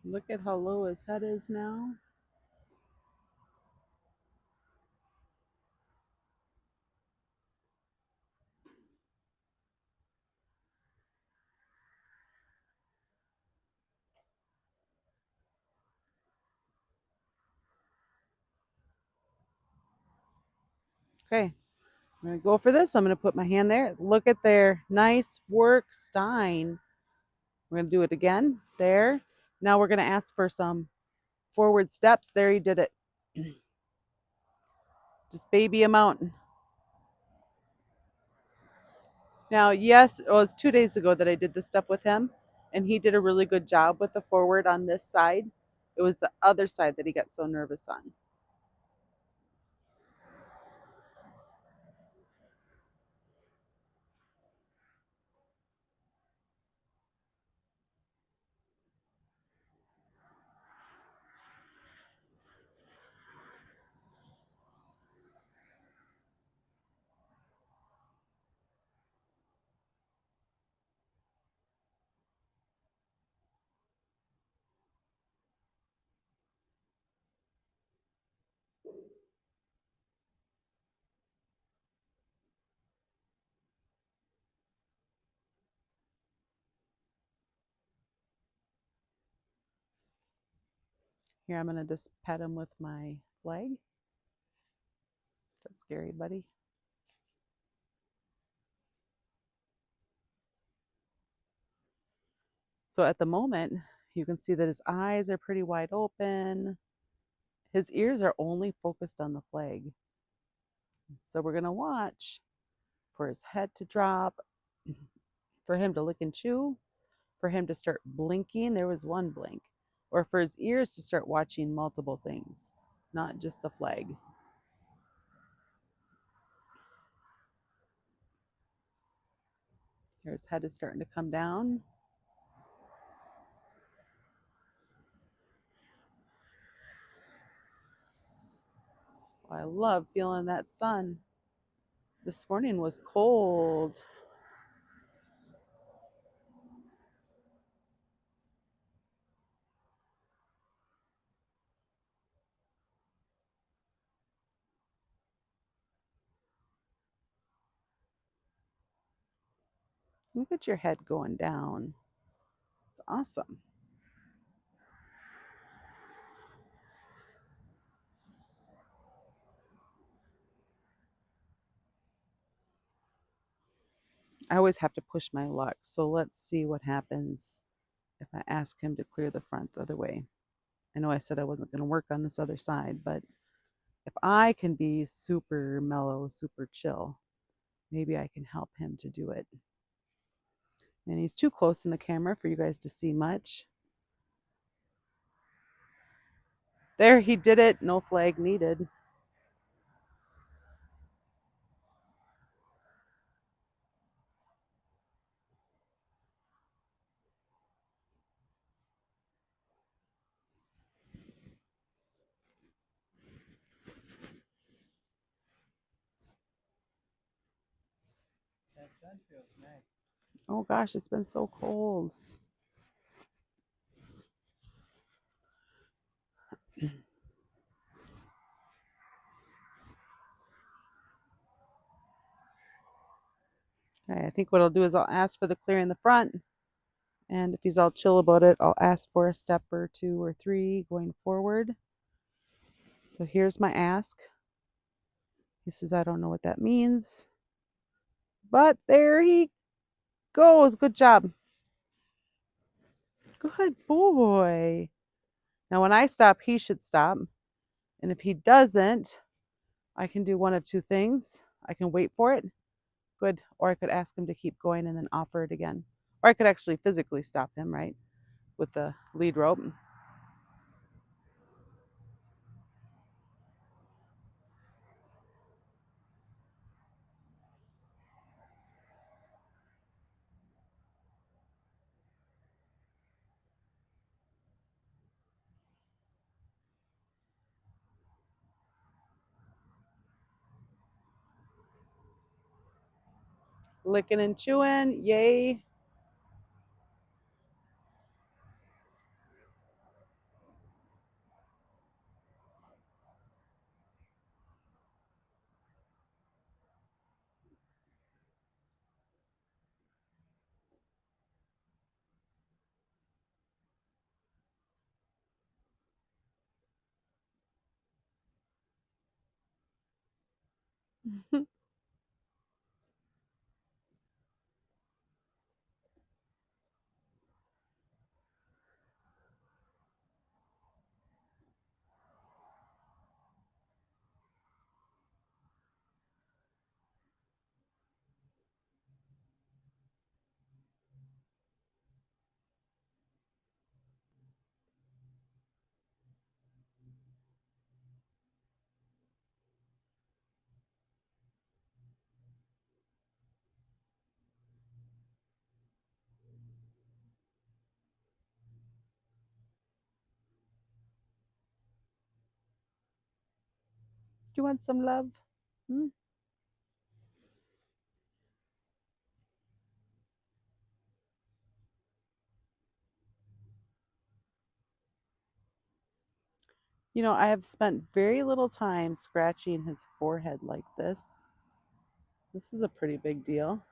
Look at how low his head is now. Okay, I'm going to go for this. I'm going to put my hand there. Look at there. Nice work, Stein. We're going to do it again. There. Now we're going to ask for some forward steps. There, he did it. Just baby him out. Now, yes, it was 2 days ago that I did this stuff with him, and he did a really good job with the forward on this side. It was the other side that he got so nervous on. Here, I'm going to just pet him with my flag. That's scary, buddy. So at the moment, you can see that his eyes are pretty wide open. His ears are only focused on the flag. So we're going to watch for his head to drop, for him to lick and chew, for him to start blinking. There was one blink. Or for his ears to start watching multiple things, not just the flag. His head is starting to come down. I love feeling that sun. This morning was cold. Look at your head going down. It's awesome. I always have to push my luck. So let's see what happens if I ask him to clear the front the other way. I know I said I wasn't going to work on this other side, but if I can be super mellow, super chill, maybe I can help him to do it. And he's too close in the camera for you guys to see much. There, he did it. No flag needed. Oh gosh, it's been so cold. Okay, I think what I'll do is I'll ask for the clear in the front. And if he's all chill about it, I'll ask for a step or 2 or 3 going forward. So here's my ask. He says, I don't know what that means. But there he goes. Good job. Good boy. Now, when I stop, he should stop. And if he doesn't, I can do one of 2 things. I can wait for it. Good. Or I could ask him to keep going and then offer it again. Or I could actually physically stop him, right? With the lead rope. Licking and chewing. Yay. Do you want some love? Hmm? You know, I have spent very little time scratching his forehead like this. This is a pretty big deal.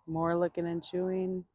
More licking and chewing.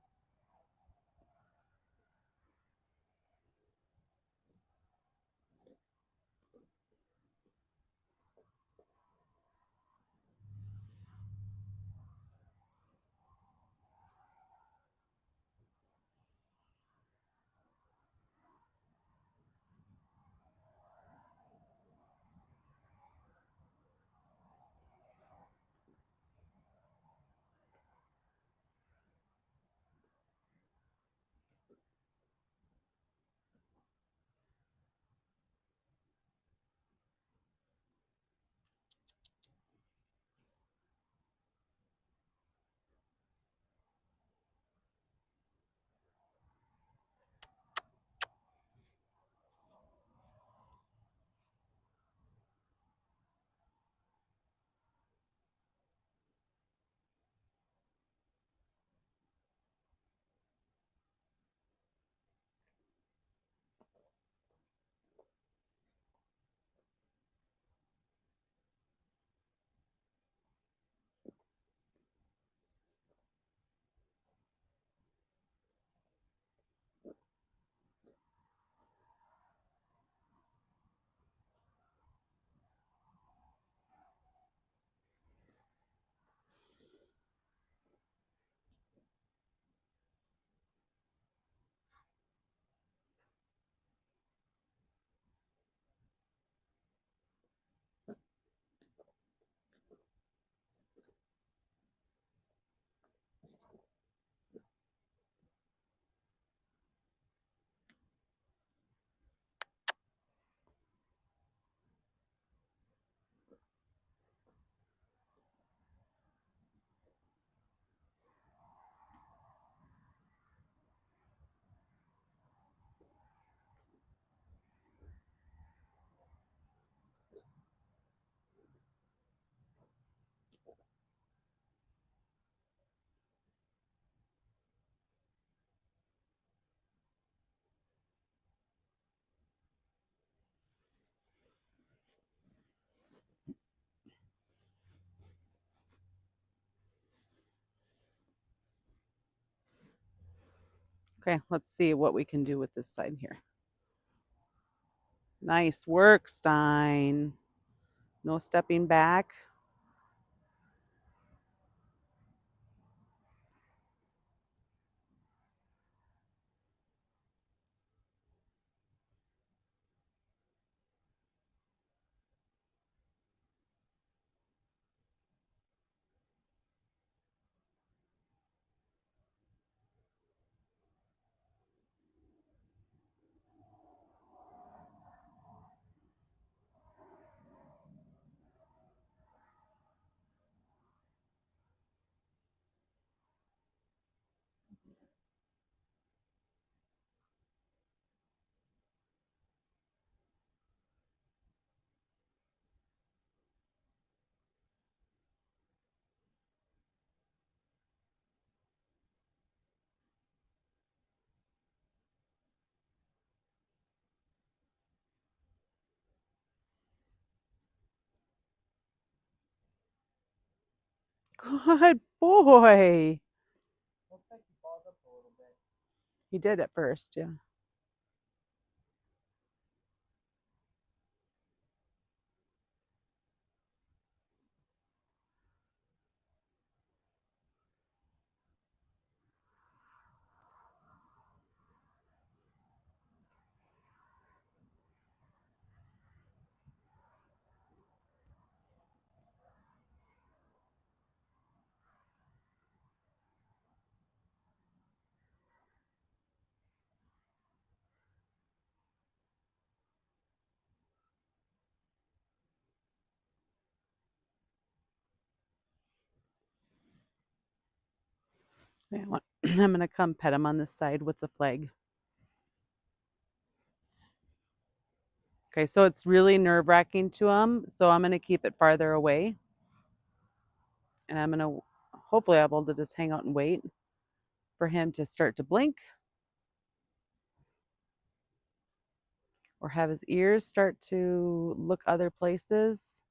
Okay, let's see what we can do with this side here. Nice work, Stein. No stepping back. Good boy. Looks like he balled up a little bit. He did at first, yeah. Okay, I'm going to come pet him on this side with the flag. Okay, so it's really nerve-wracking to him, so I'm going to keep it farther away. And I'm going to hopefully able to just hang out and wait for him to start to blink or have his ears start to look other places.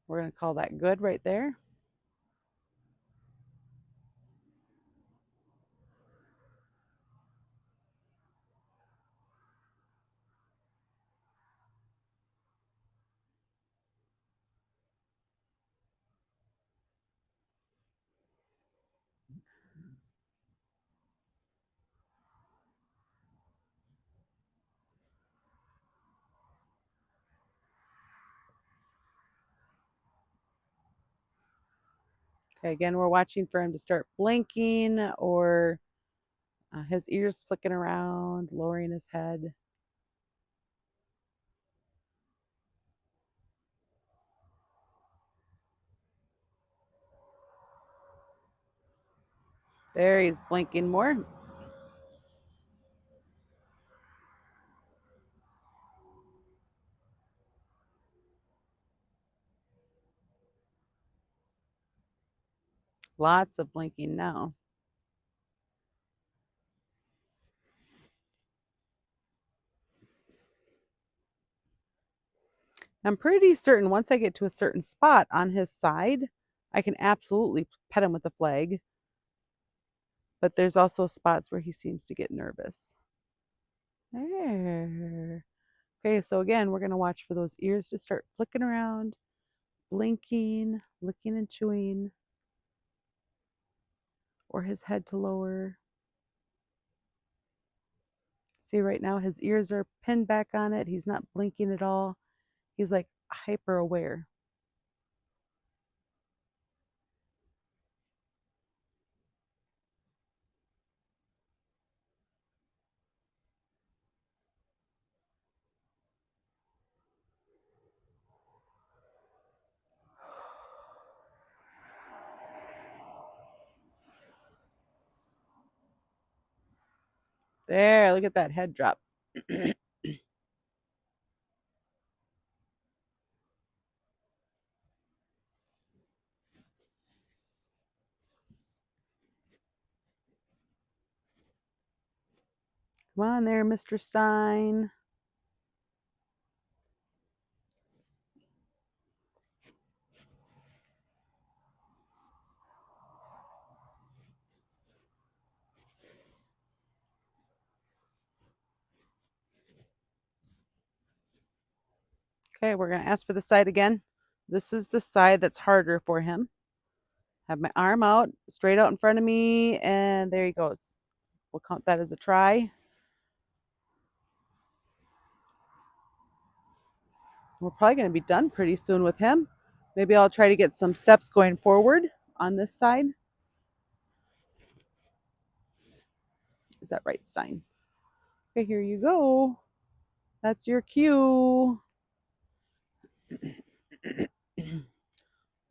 We're going to call that good right there. Okay, again, we're watching for him to start blinking or his ears flicking around, lowering his head. There, he's blinking more. Lots of blinking now. I'm pretty certain once I get to a certain spot on his side, I can absolutely pet him with the flag. But there's also spots where he seems to get nervous. There. Okay, so again, we're going to watch for those ears to start flicking around, blinking, licking and chewing, or his head to lower. See, right now his ears are pinned back on it. He's not blinking at all. He's like hyper aware. There, look at that head drop. Come on there, Mr. Stein. Okay, we're going to ask for the side again. This is the side that's harder for him. Have my arm out, straight out in front of me, and there he goes. We'll count that as a try. We're probably going to be done pretty soon with him. Maybe I'll try to get some steps going forward on this side. Is that right, Stein? Okay, here you go. That's your cue.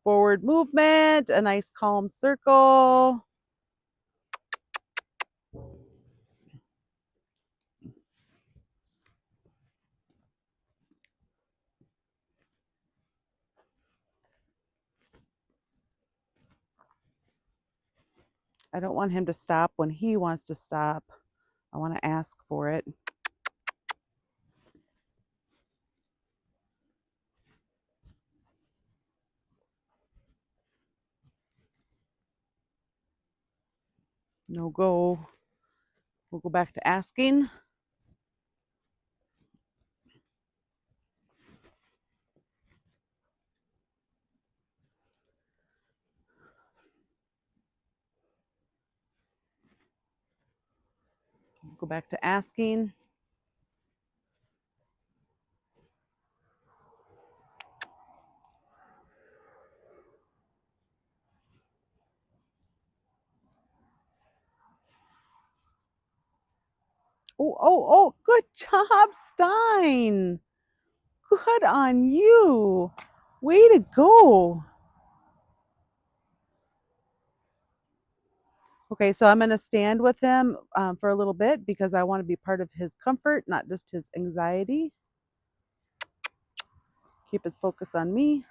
Forward movement, a nice calm circle. I don't want him to stop when he wants to stop. I want to ask for it. No go. We'll go back to asking. Go back to asking. Oh, good job, Stein. Good on you. Way to go. Okay, so I'm going to stand with him for a little bit because I want to be part of his comfort, not just his anxiety. Keep his focus on me.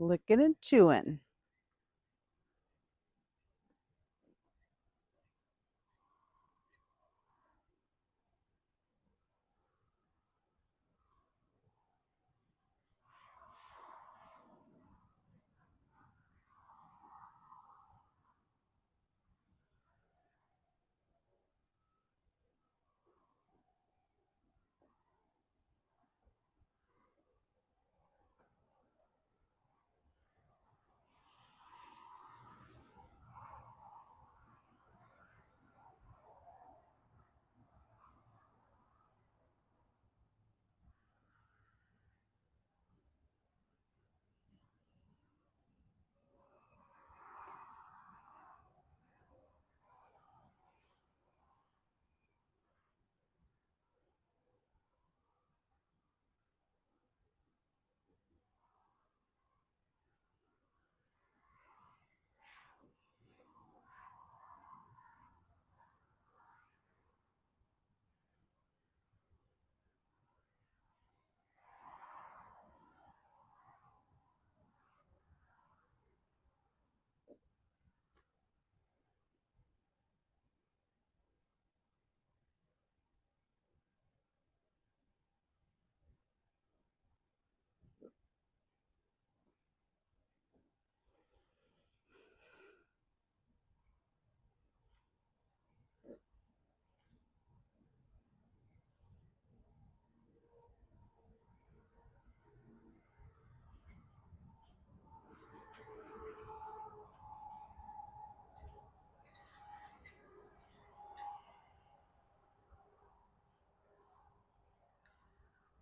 licking and chewing.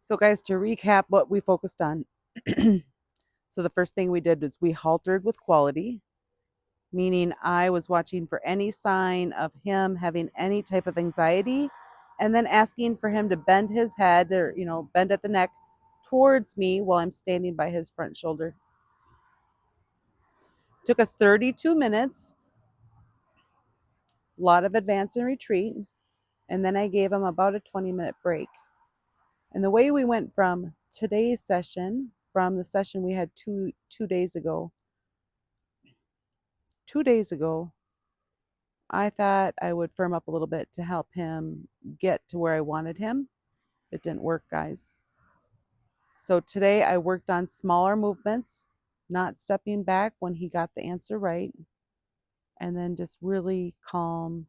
So, guys, to recap what we focused on. So, the first thing we did was we haltered with quality, meaning I was watching for any sign of him having any type of anxiety and then asking for him to bend his head or, bend at the neck towards me while I'm standing by his front shoulder. Took us 32 minutes, a lot of advance and retreat, and then I gave him about a 20-minute break. And the way we went from today's session, from the session we had two days ago, I thought I would firm up a little bit to help him get to where I wanted him. It didn't work, guys. So today I worked on smaller movements, not stepping back when he got the answer right, and then just really calm.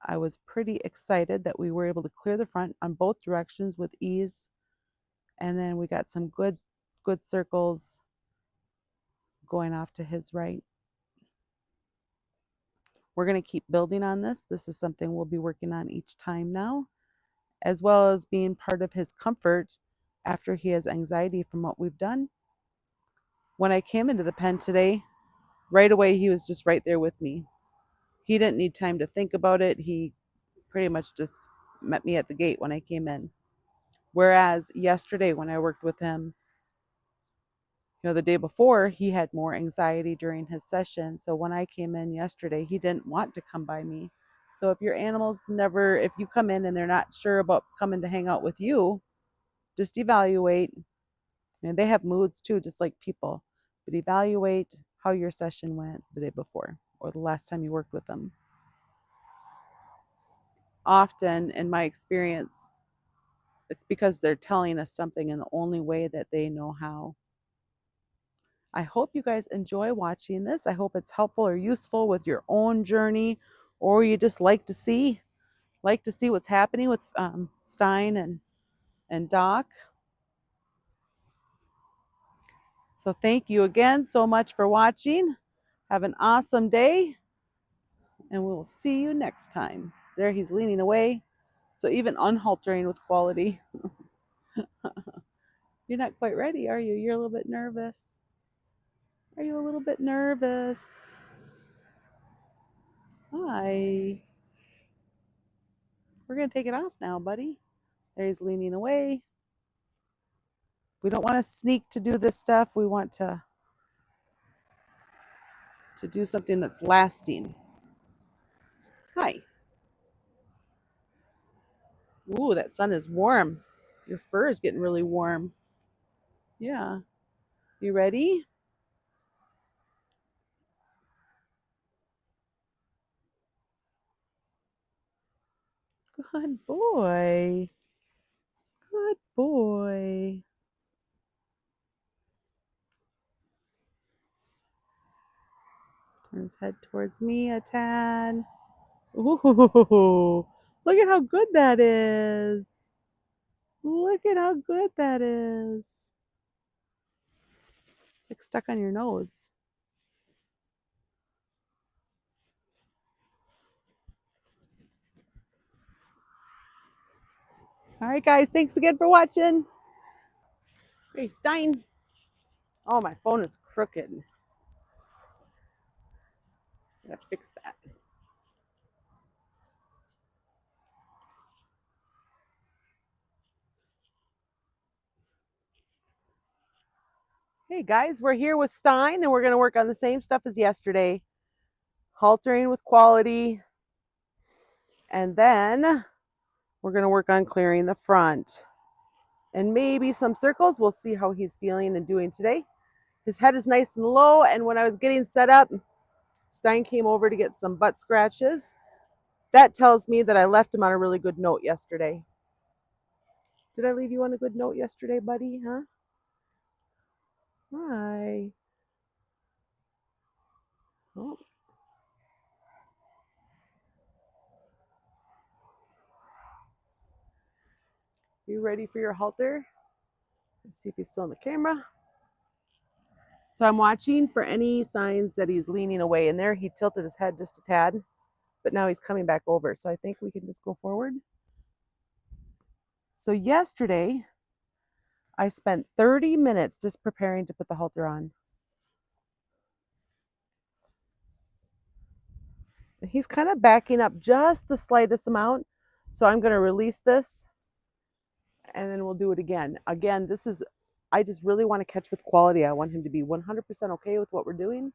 I was pretty excited that we were able to clear the front on both directions with ease. And then we got some good circles going off to his right. We're going to keep building on this. This is something we'll be working on each time now, as well as being part of his comfort after he has anxiety from what we've done. When I came into the pen today, right away he was just right there with me. He didn't need time to think about it. He pretty much just met me at the gate when I came in. Whereas yesterday when I worked with him, the day before, he had more anxiety during his session. So when I came in yesterday, he didn't want to come by me. So if your animals if you come in and they're not sure about coming to hang out with you, just evaluate. And they have moods too, just like people. But evaluate how your session went the day before or the last time you worked with them. Often, in my experience, it's because they're telling us something in the only way that they know how. I hope you guys enjoy watching this. I hope it's helpful or useful with your own journey, or you just like to see what's happening with Stein and Doc. So thank you again so much for watching. Have an awesome day, and we will see you next time. There, he's leaning away. So even unhaltering with quality. You're not quite ready, are you? You're a little bit nervous. Are you a little bit nervous? Hi. We're going to take it off now, buddy. There he's leaning away. We don't want to sneak to do this stuff. We want to do something that's lasting. Hi. Ooh, that sun is warm. Your fur is getting really warm. Yeah. You ready? Good boy. Good boy. Turn his head towards me a tad. Ooh, look at how good that is. Look at how good that is. It's like stuck on your nose. All right, guys, thanks again for watching. Hey, Stein. Oh, my phone is crooked. Gotta fix that. Hey guys, we're here with Stein and we're going to work on the same stuff as yesterday. Haltering with quality. And then we're going to work on clearing the front. And maybe some circles. We'll see how he's feeling and doing today. His head is nice and low, and when I was getting set up, Stein came over to get some butt scratches. That tells me that I left him on a really good note yesterday. Did I leave you on a good note yesterday, buddy? Huh? Hi. Oh. You ready for your halter? Let's see if he's still in the camera. So I'm watching for any signs that he's leaning away. And there he tilted his head just a tad, but now he's coming back over. So I think we can just go forward. So yesterday, I spent 30 minutes just preparing to put the halter on. He's kind of backing up just the slightest amount. So I'm going to release this and then we'll do it again. Again, this is, I just really want to catch with quality. I want him to be 100% okay with what we're doing.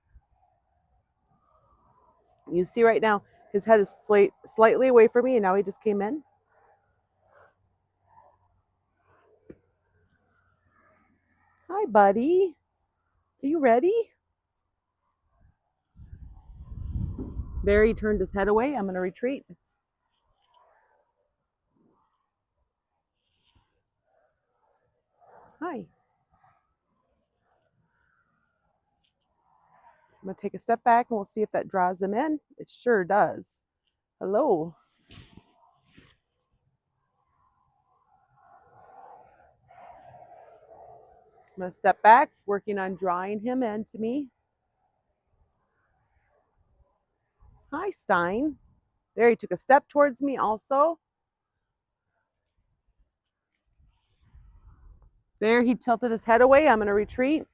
You see right now, his head is slightly away from me and now he just came in. Hi, buddy. Are you ready? There, he turned his head away. I'm going to retreat. Hi. I'm going to take a step back and we'll see if that draws him in. It sure does. Hello. I'm going to step back, working on drawing him into me. Hi, Stein. There, he took a step towards me also. There, he tilted his head away. I'm going to retreat.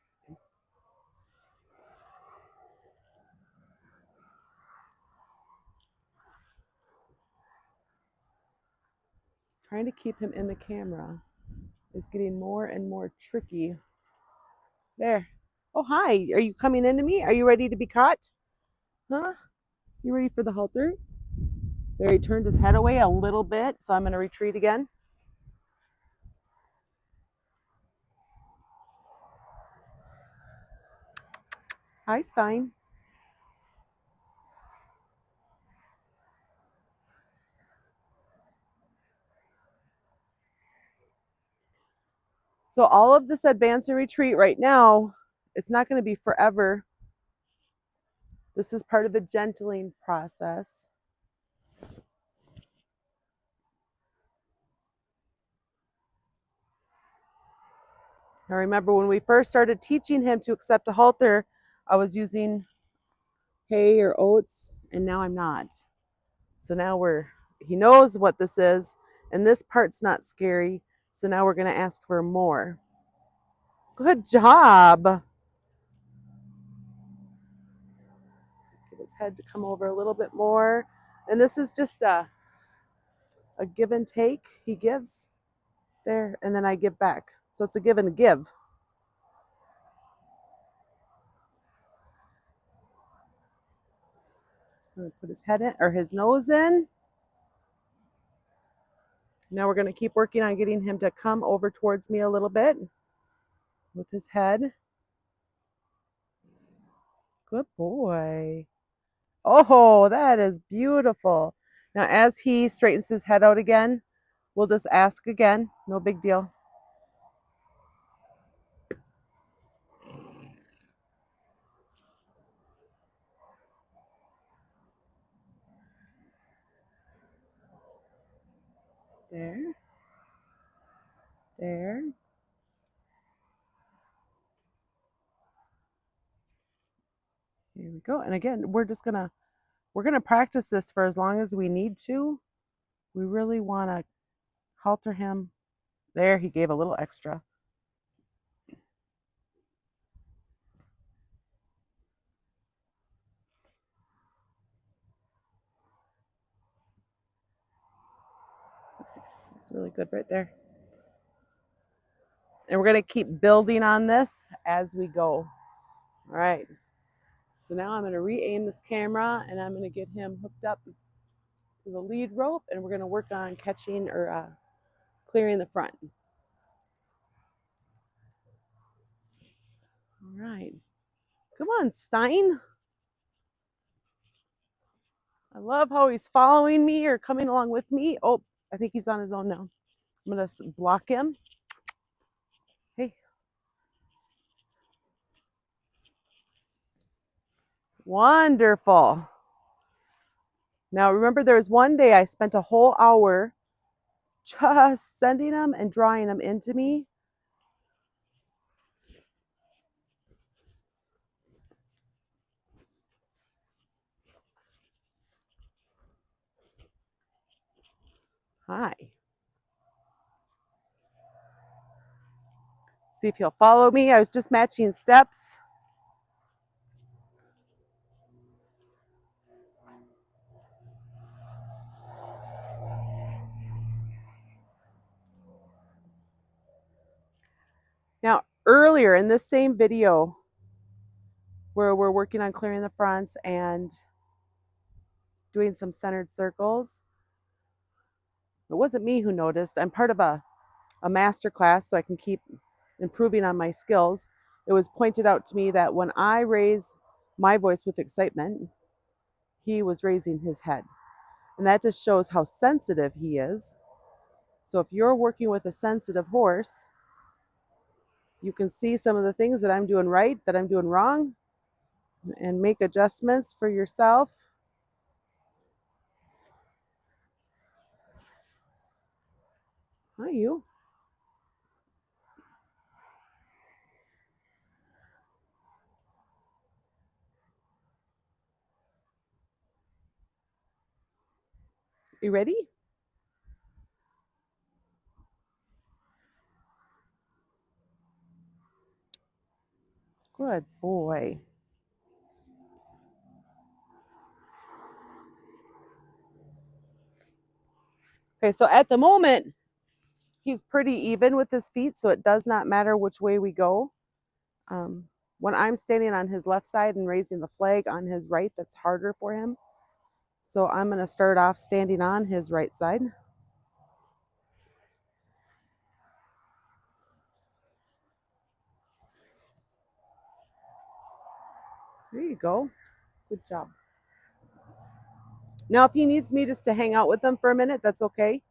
Trying to keep him in the camera is getting more and more tricky. There. Oh, hi. Are you coming into me? Are you ready to be caught? Huh? You ready for the halter? There, he turned his head away a little bit, so I'm going to retreat again. Hi, Stein. So all of this advance and retreat right now, it's not going to be forever. This is part of the gentling process. Now remember, when we first started teaching him to accept a halter, I was using hay or oats, and now I'm not. So now he knows what this is, and this part's not scary. So now we're going to ask for more. Good job. Get his head to come over a little bit more. And this is just a give and take. He gives there, and then I give back. So it's a give and a give. I'm going to put his head in, or his nose in. Now we're going to keep working on getting him to come over towards me a little bit with his head. Good boy. Oh, that is beautiful. Now, as he straightens his head out again, we'll just ask again. No big deal. There. There. Here we go. And again, we're gonna practice this for as long as we need to. We really want to halter him. There, he gave a little extra. It's really good right there. And we're gonna keep building on this as we go. All right. So now I'm gonna re-aim this camera and I'm gonna get him hooked up to the lead rope, and we're gonna work on catching or clearing the front. All right. Come on, Stein. I love how he's following me or coming along with me. Oh, I think he's on his own now. I'm going to block him. Hey. Wonderful. Now, remember, there was one day I spent a whole hour just sending them and drawing them into me. Hi. See if he'll follow me. I was just matching steps. Now, earlier in this same video where we're working on clearing the fronts and doing some centered circles, it wasn't me who noticed. I'm part of a master class so I can keep improving on my skills. It was pointed out to me that when I raise my voice with excitement, he was raising his head. And that just shows how sensitive he is. So if you're working with a sensitive horse, you can see some of the things that I'm doing right, that I'm doing wrong, and make adjustments for yourself. Hi, you. You ready? Good boy. Okay, so at the moment, he's pretty even with his feet, so it does not matter which way we go. When I'm standing on his left side and raising the flag on his right, that's harder for him. So I'm going to start off standing on his right side. There you go. Good job. Now, if he needs me just to hang out with him for a minute, that's okay.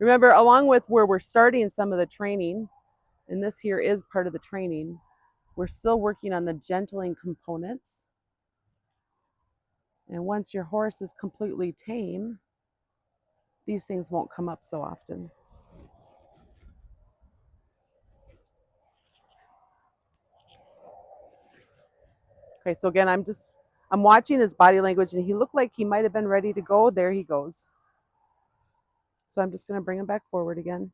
Remember, along with where we're starting some of the training, and this here is part of the training, we're still working on the gentling components. And once your horse is completely tame, these things won't come up so often. Okay, so again, I'm watching his body language, and he looked like he might have been ready to go. There he goes. So I'm just going to bring him back forward again.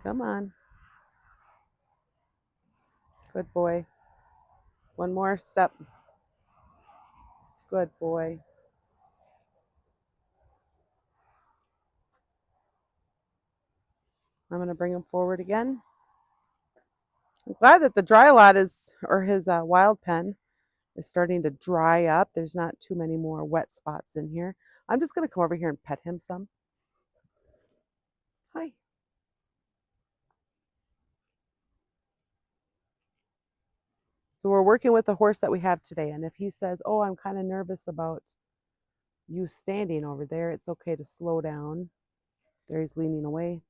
Come on. Good boy. One more step. Good boy. I'm going to bring him forward again. I'm glad that the dry lot or his wild pen is starting to dry up. There's not too many more wet spots in here. I'm just going to come over here and pet him some. Hi. So we're working with the horse that we have today. And if he says, oh, I'm kind of nervous about you standing over there, it's okay to slow down. There he's leaning away.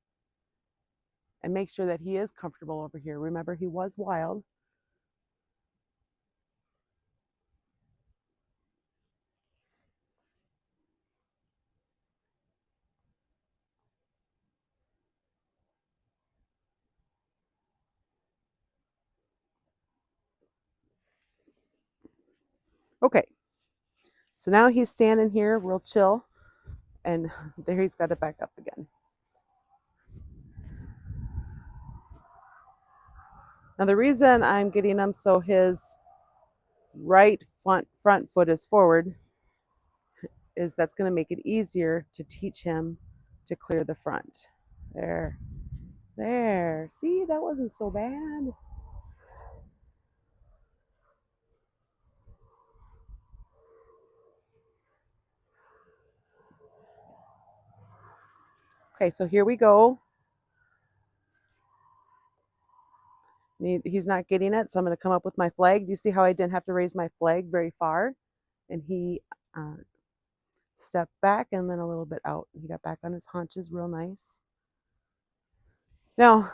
And make sure that he is comfortable over here. Remember, he was wild. Okay, so now he's standing here real chill, and there he's got it back up again. Now the reason I'm getting him so his right front foot is forward is that's going to make it easier to teach him to clear the front. There, see, that wasn't so bad. Okay, so here we go. He's not getting it, so I'm going to come up with my flag. Do you see how I didn't have to raise my flag very far? And he stepped back and then a little bit out. He got back on his haunches real nice. Now,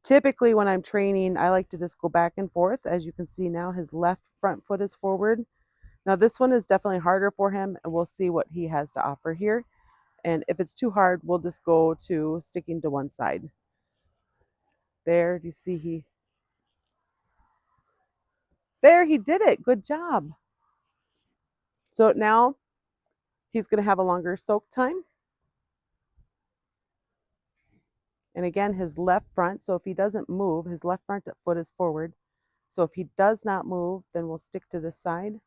typically when I'm training, I like to just go back and forth. As you can see now, his left front foot is forward. Now this one is definitely harder for him, and we'll see what he has to offer here. And if it's too hard, we'll just go to sticking to one side. There, do you see there, he did it. Good job. So now he's going to have a longer soak time. And again, his left front, so if he doesn't move, his left front foot is forward. So if he does not move, then we'll stick to this side.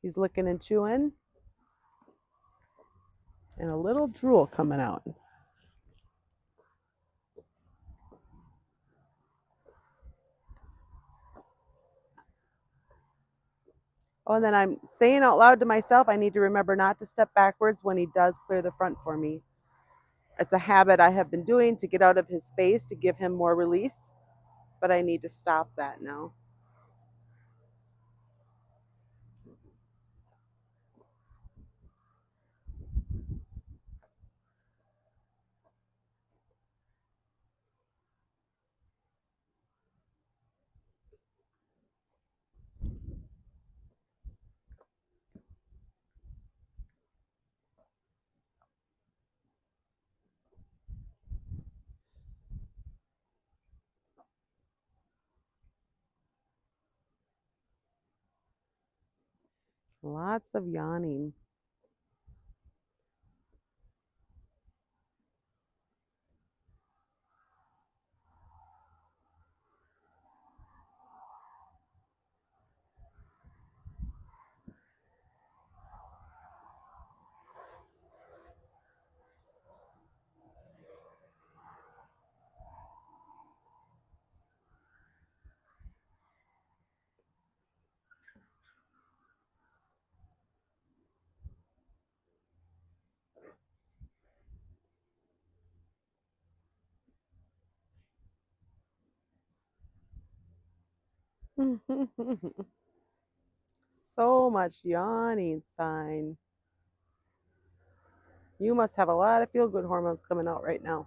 He's licking and chewing. And a little drool coming out. Oh, and then I'm saying out loud to myself, I need to remember not to step backwards when he does clear the front for me. It's a habit I have been doing to get out of his space to give him more release, but I need to stop that now. Lots of yawning. So much yawning, Stein. You must have a lot of feel-good hormones coming out right now.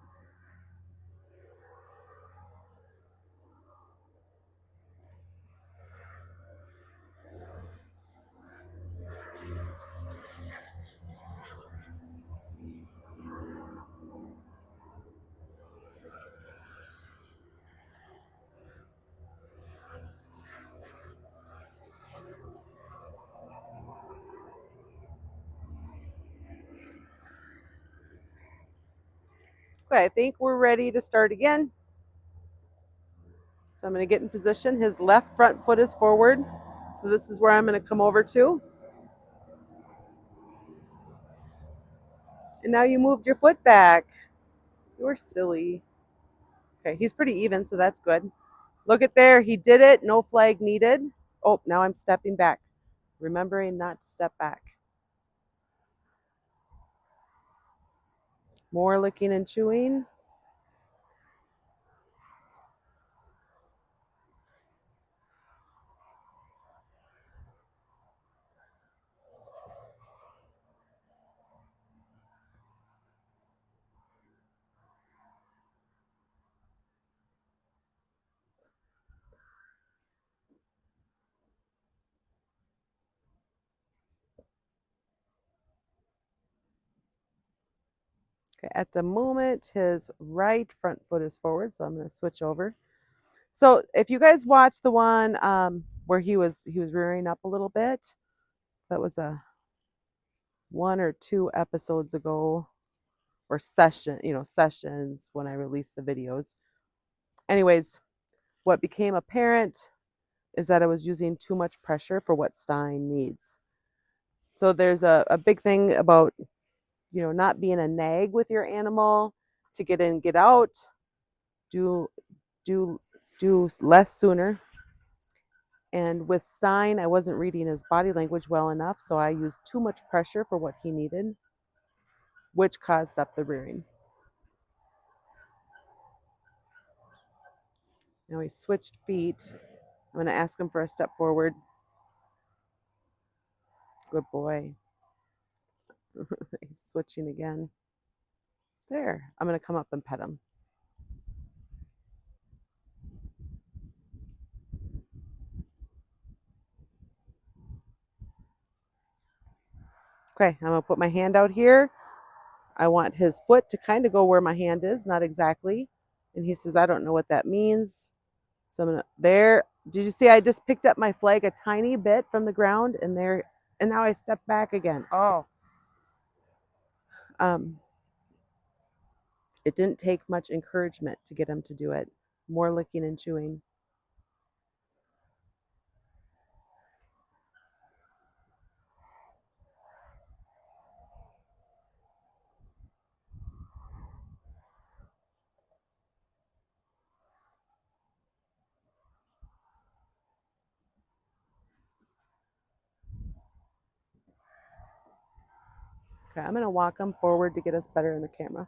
Okay, I think we're ready to start again. So I'm going to get in position. His left front foot is forward. So this is where I'm going to come over to. And now you moved your foot back. You're silly. Okay, he's pretty even, so that's good. Look at there. He did it. No flag needed. Oh, now I'm stepping back. Remembering not to step back. More licking and chewing. Okay, at the moment, his right front foot is forward, so I'm going to switch over. So if you guys watched the one where he was rearing up a little bit, that was a 1 or 2 episodes ago, or sessions when I released the videos. Anyways, what became apparent is that I was using too much pressure for what Stein needs. So there's a big thing about, not being a nag with your animal, to get in, get out, do less sooner. And with Stein, I wasn't reading his body language well enough, so I used too much pressure for what he needed, which caused up the rearing. Now he switched feet. I'm going to ask him for a step forward. Good boy. He's switching again. There. I'm going to come up and pet him. Okay, I'm going to put my hand out here. I want his foot to kind of go where my hand is, not exactly. And he says, I don't know what that means. So I'm going to, there. Did you see I just picked up my flag a tiny bit from the ground, and there, and now I step back again. Oh. It didn't take much encouragement to get him to do it. More licking and chewing. Okay, I'm going to walk him forward to get us better in the camera.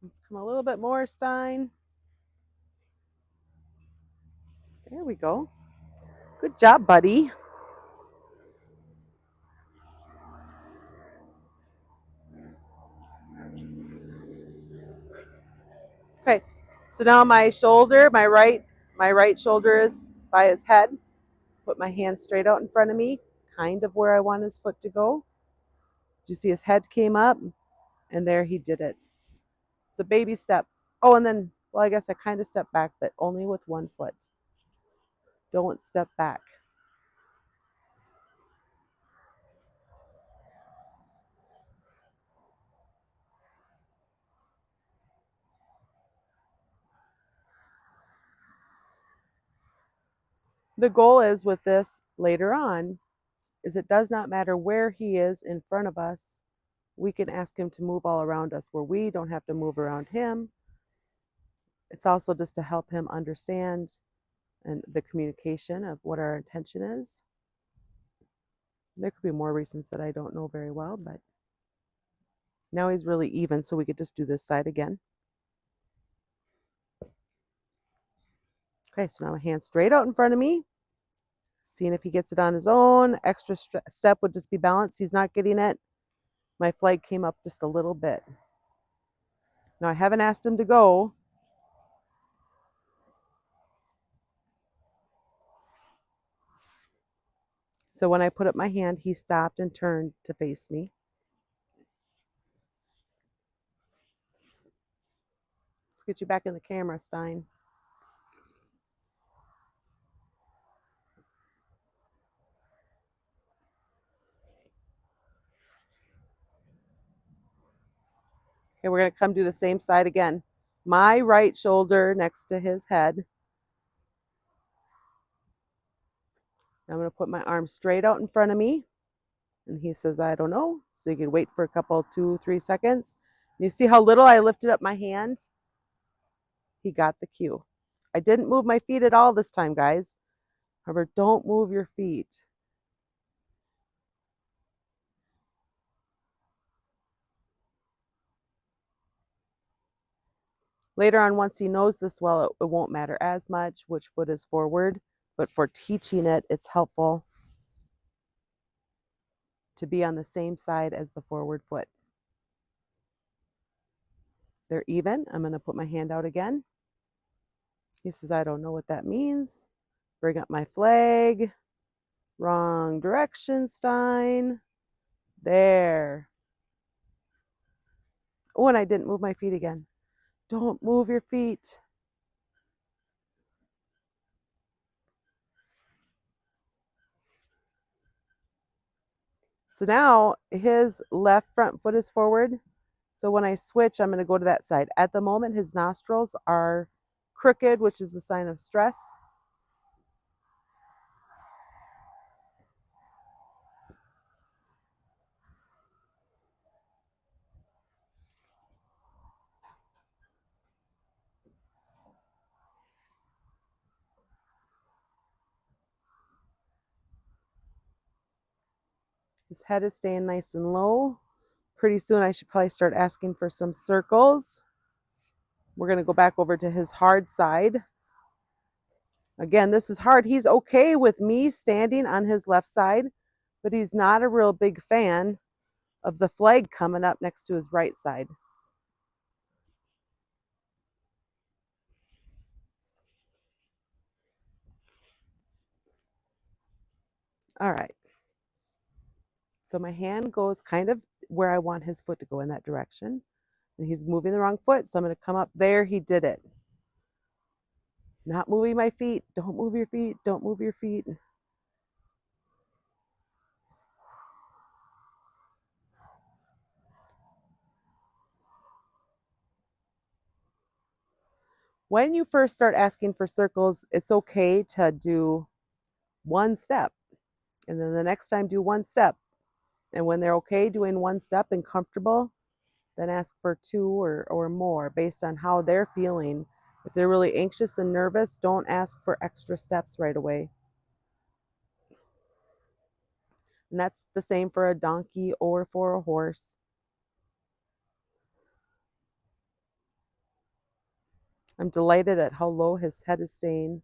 Let's come a little bit more, Stein. There we go. Good job, buddy. Okay, so now my shoulder, my right shoulder is by his head. Put my hand straight out in front of me, kind of where I want his foot to go. Did you see his head came up? And there he did it. It's a baby step. Oh, and then, well, I guess I kind of stepped back, but only with one foot. Don't step back. The goal is with this later on is it does not matter where he is in front of us. We can ask him to move all around us where we don't have to move around him. It's also just to help him understand and the communication of what our intention is. There could be more reasons that I don't know very well, but now he's really even, so we could just do this side again. Okay, so now my hand straight out in front of me. Seeing if he gets it on his own. Extra step would just be balance. He's not getting it. My flag came up just a little bit. Now I haven't asked him to go. So when I put up my hand, he stopped and turned to face me. Let's get you back in the camera, Stein. Okay, we're going to come do the same side again. My right shoulder next to his head. I'm going to put my arm straight out in front of me. And he says, I don't know. So you can wait for a couple, 2-3 seconds. You see how little I lifted up my hand? He got the cue. I didn't move my feet at all this time, guys. Remember, don't move your feet. Later on, once he knows this well, it won't matter as much which foot is forward. but for teaching it, it's helpful to be on the same side as the forward foot. They're even. I'm going to put my hand out again. He says, I don't know what that means. Bring up my flag. Wrong direction, Stein. There. Oh, and I didn't move my feet again. Don't move your feet. So now his left front foot is forward. So when I switch, I'm going to go to that side. At the moment, his nostrils are crooked, which is a sign of stress. His head is staying nice and low. Pretty soon I should probably start asking for some circles. We're going to go back over to his hard side. Again, this is hard. He's okay with me standing on his left side, but he's not a real big fan of the flag coming up next to his right side. All right. So my hand goes kind of where I want his foot to go, in that direction. And he's moving the wrong foot, so I'm going to come up there. He did it. Not moving my feet. Don't move your feet. Don't move your feet. When you first start asking for circles, it's okay to do one step. And then the next time, do one step. And when they're okay doing one step and comfortable, then ask for two or more based on how they're feeling. If they're really anxious and nervous, don't ask for extra steps right away. And that's the same for a donkey or for a horse. I'm delighted at how low his head is staying.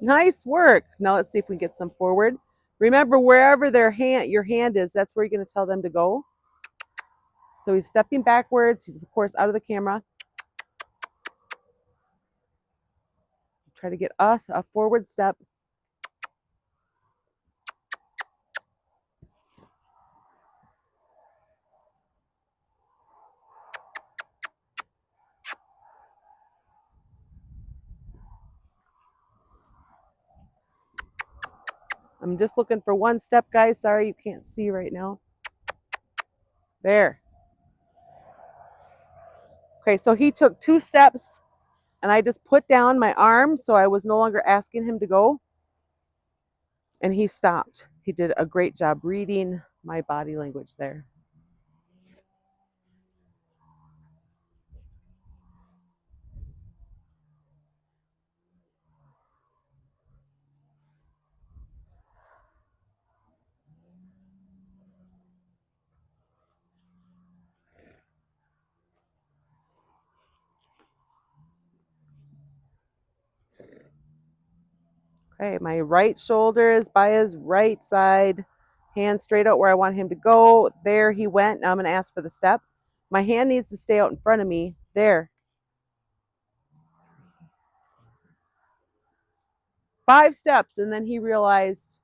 Nice work. Now let's see if we can get some forward. Remember, wherever your hand is, that's where you're going to tell them to go. So he's stepping backwards. He's, of course, out of the camera. Try to get us a forward step. I'm just looking for one step, guys. Sorry you can't see right now. There. Okay, so he took 2 steps, and I just put down my arm so I was no longer asking him to go. And he stopped. He did a great job reading my body language there. Okay, my right shoulder is by his right side. Hand straight out where I want him to go. There he went. Now I'm going to ask for the step. My hand needs to stay out in front of me. There. 5 steps, and then he realized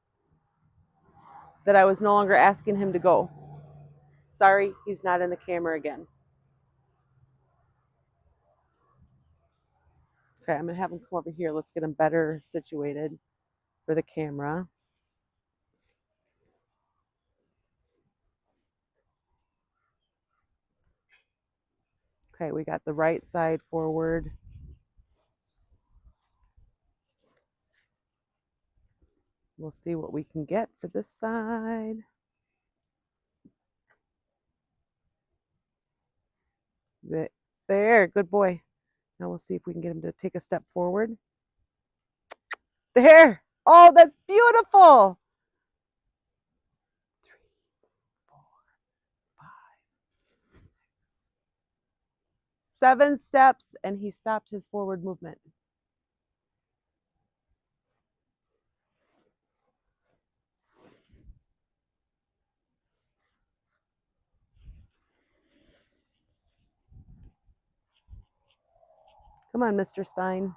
that I was no longer asking him to go. Sorry, he's not in the camera again. Okay, I'm going to have him come over here. Let's get him better situated for the camera. Okay, we got the right side forward. We'll see what we can get for this side. There, good boy. Now we'll see if we can get him to take a step forward. There. Oh, that's beautiful. 3, 4, 5. 7 steps, and he stopped his forward movement. Come on, Mr. Stein.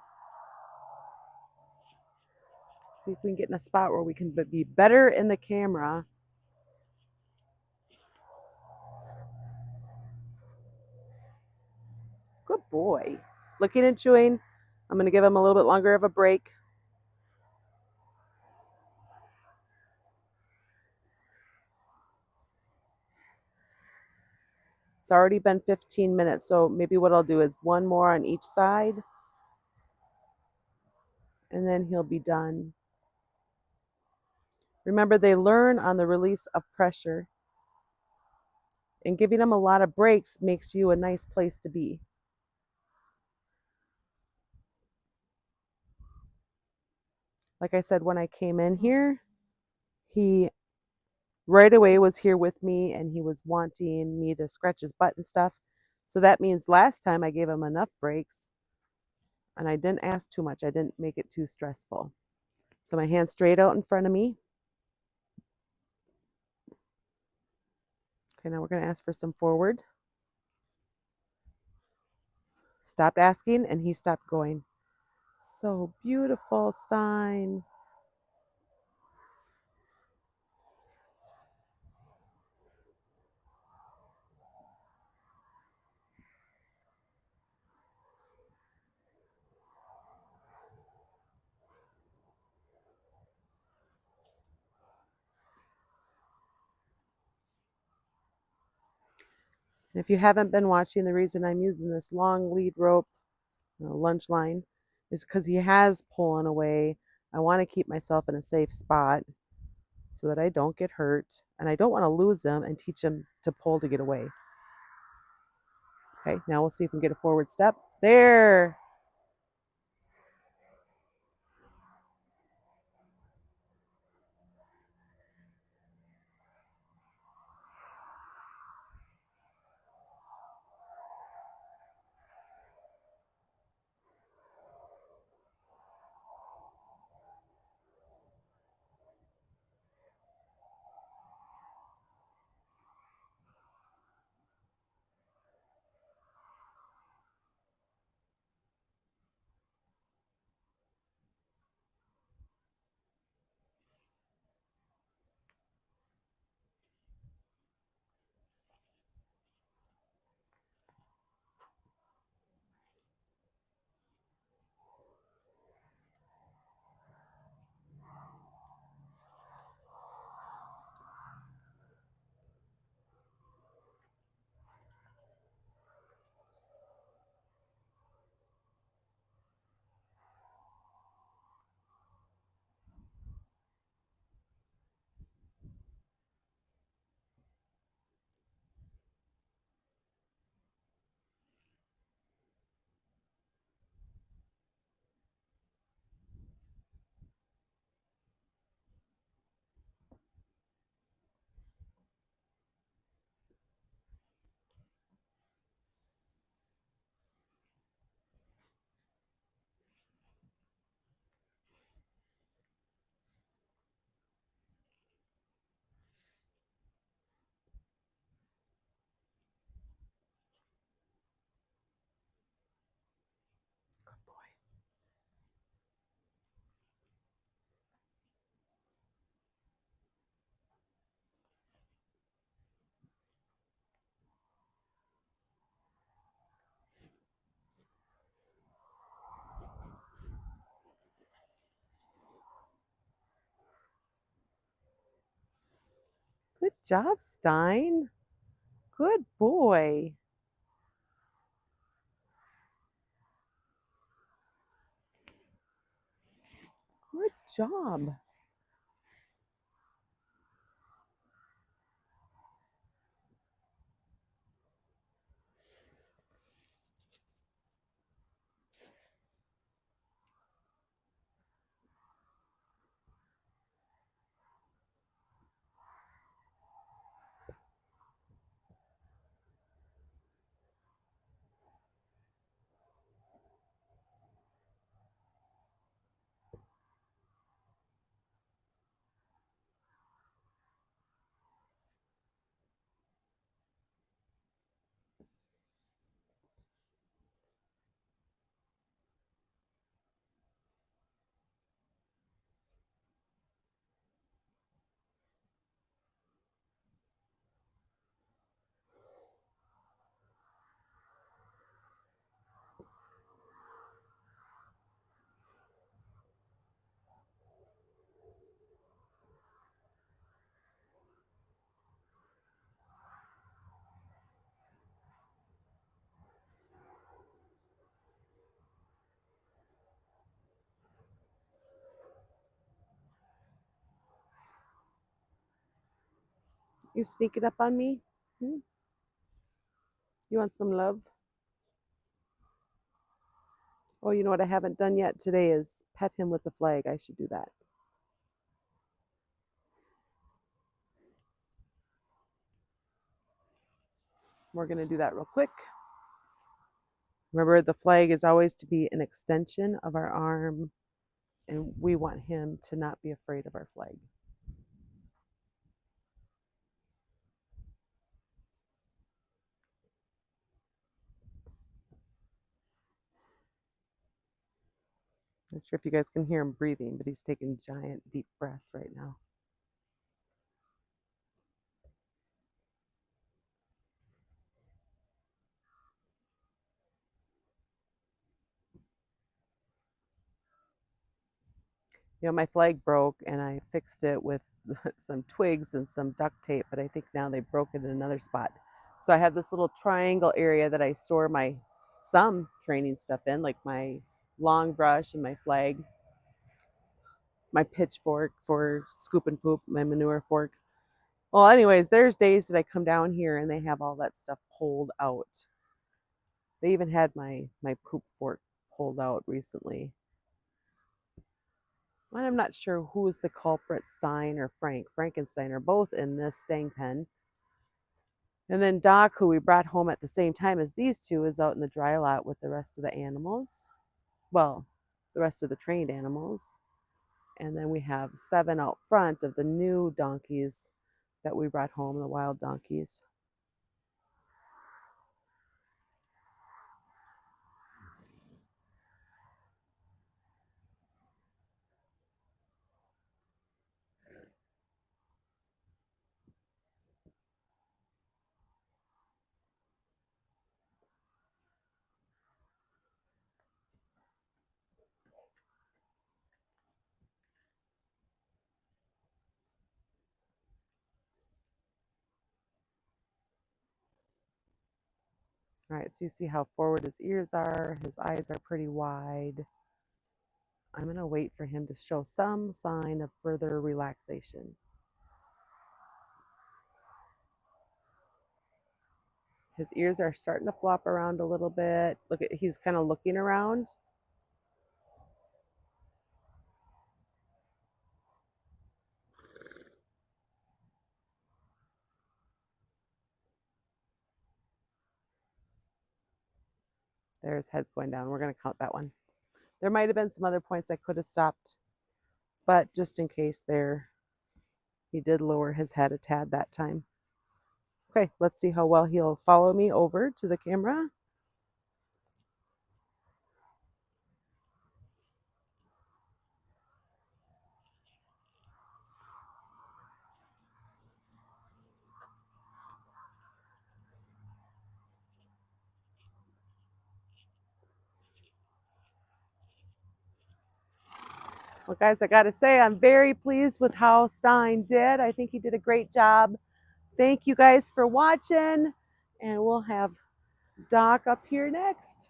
See if we can get in a spot where we can be better in the camera. Good boy. Licking and chewing. I'm going to give him a little bit longer of a break. It's already been 15 minutes, so maybe what I'll do is one more on each side, and then he'll be done. Remember, they learn on the release of pressure, and giving them a lot of breaks makes you a nice place to be. Like I said, when I came in here, he right away was here with me, and he was wanting me to scratch his butt and stuff. So that means last time I gave him enough breaks, and I didn't ask too much. I didn't make it too stressful. So my hand straight out in front of me. Okay, now we're going to ask for some forward. Stopped asking, and he stopped going. So beautiful, Stein. And if you haven't been watching, the reason I'm using this long lead rope, lunge line, is because he has pulling away. I want to keep myself in a safe spot so that I don't get hurt, and I don't want to lose him and teach him to pull to get away. Okay, now we'll see if we can get a forward step. There. Good boy. Good job, Stein. Good boy. Good job. You sneaking up on me? Hmm? You want some love? Oh, you know what I haven't done yet today is pet him with the flag. I should do that. We're going to do that real quick. Remember, the flag is always to be an extension of our arm, and we want him to not be afraid of our flag. Not sure if you guys can hear him breathing, but he's taking giant deep breaths right now. You know, my flag broke and I fixed it with some twigs and some duct tape, but I think now they broke it in another spot. So I have this little triangle area that I store some training stuff in, like my long brush and my flag, my pitchfork for scoop and poop, my manure fork. Well, anyways, there's days that I come down here and they have all that stuff pulled out. They even had my poop fork pulled out recently. And I'm not sure who is the culprit, Stein or Frankenstein are both in this stang pen. And then Doc, who we brought home at the same time as these two, is out in the dry lot with the rest of the animals. Well, the rest of the trained animals. And then we have 7 out front of the new donkeys that we brought home, the wild donkeys. All right, so you see how forward his ears are. His eyes are pretty wide. I'm going to wait for him to show some sign of further relaxation. His ears are starting to flop around a little bit. Look at, he's kind of looking around. There's heads going down. We're going to count that one. There might have been some other points I could have stopped, but just in case there, he did lower his head a tad that time. Okay, let's see how well he'll follow me over to the camera. Well, guys, I got to say, I'm very pleased with how Stein did. I think he did a great job. Thank you guys for watching, and we'll have Doc up here next.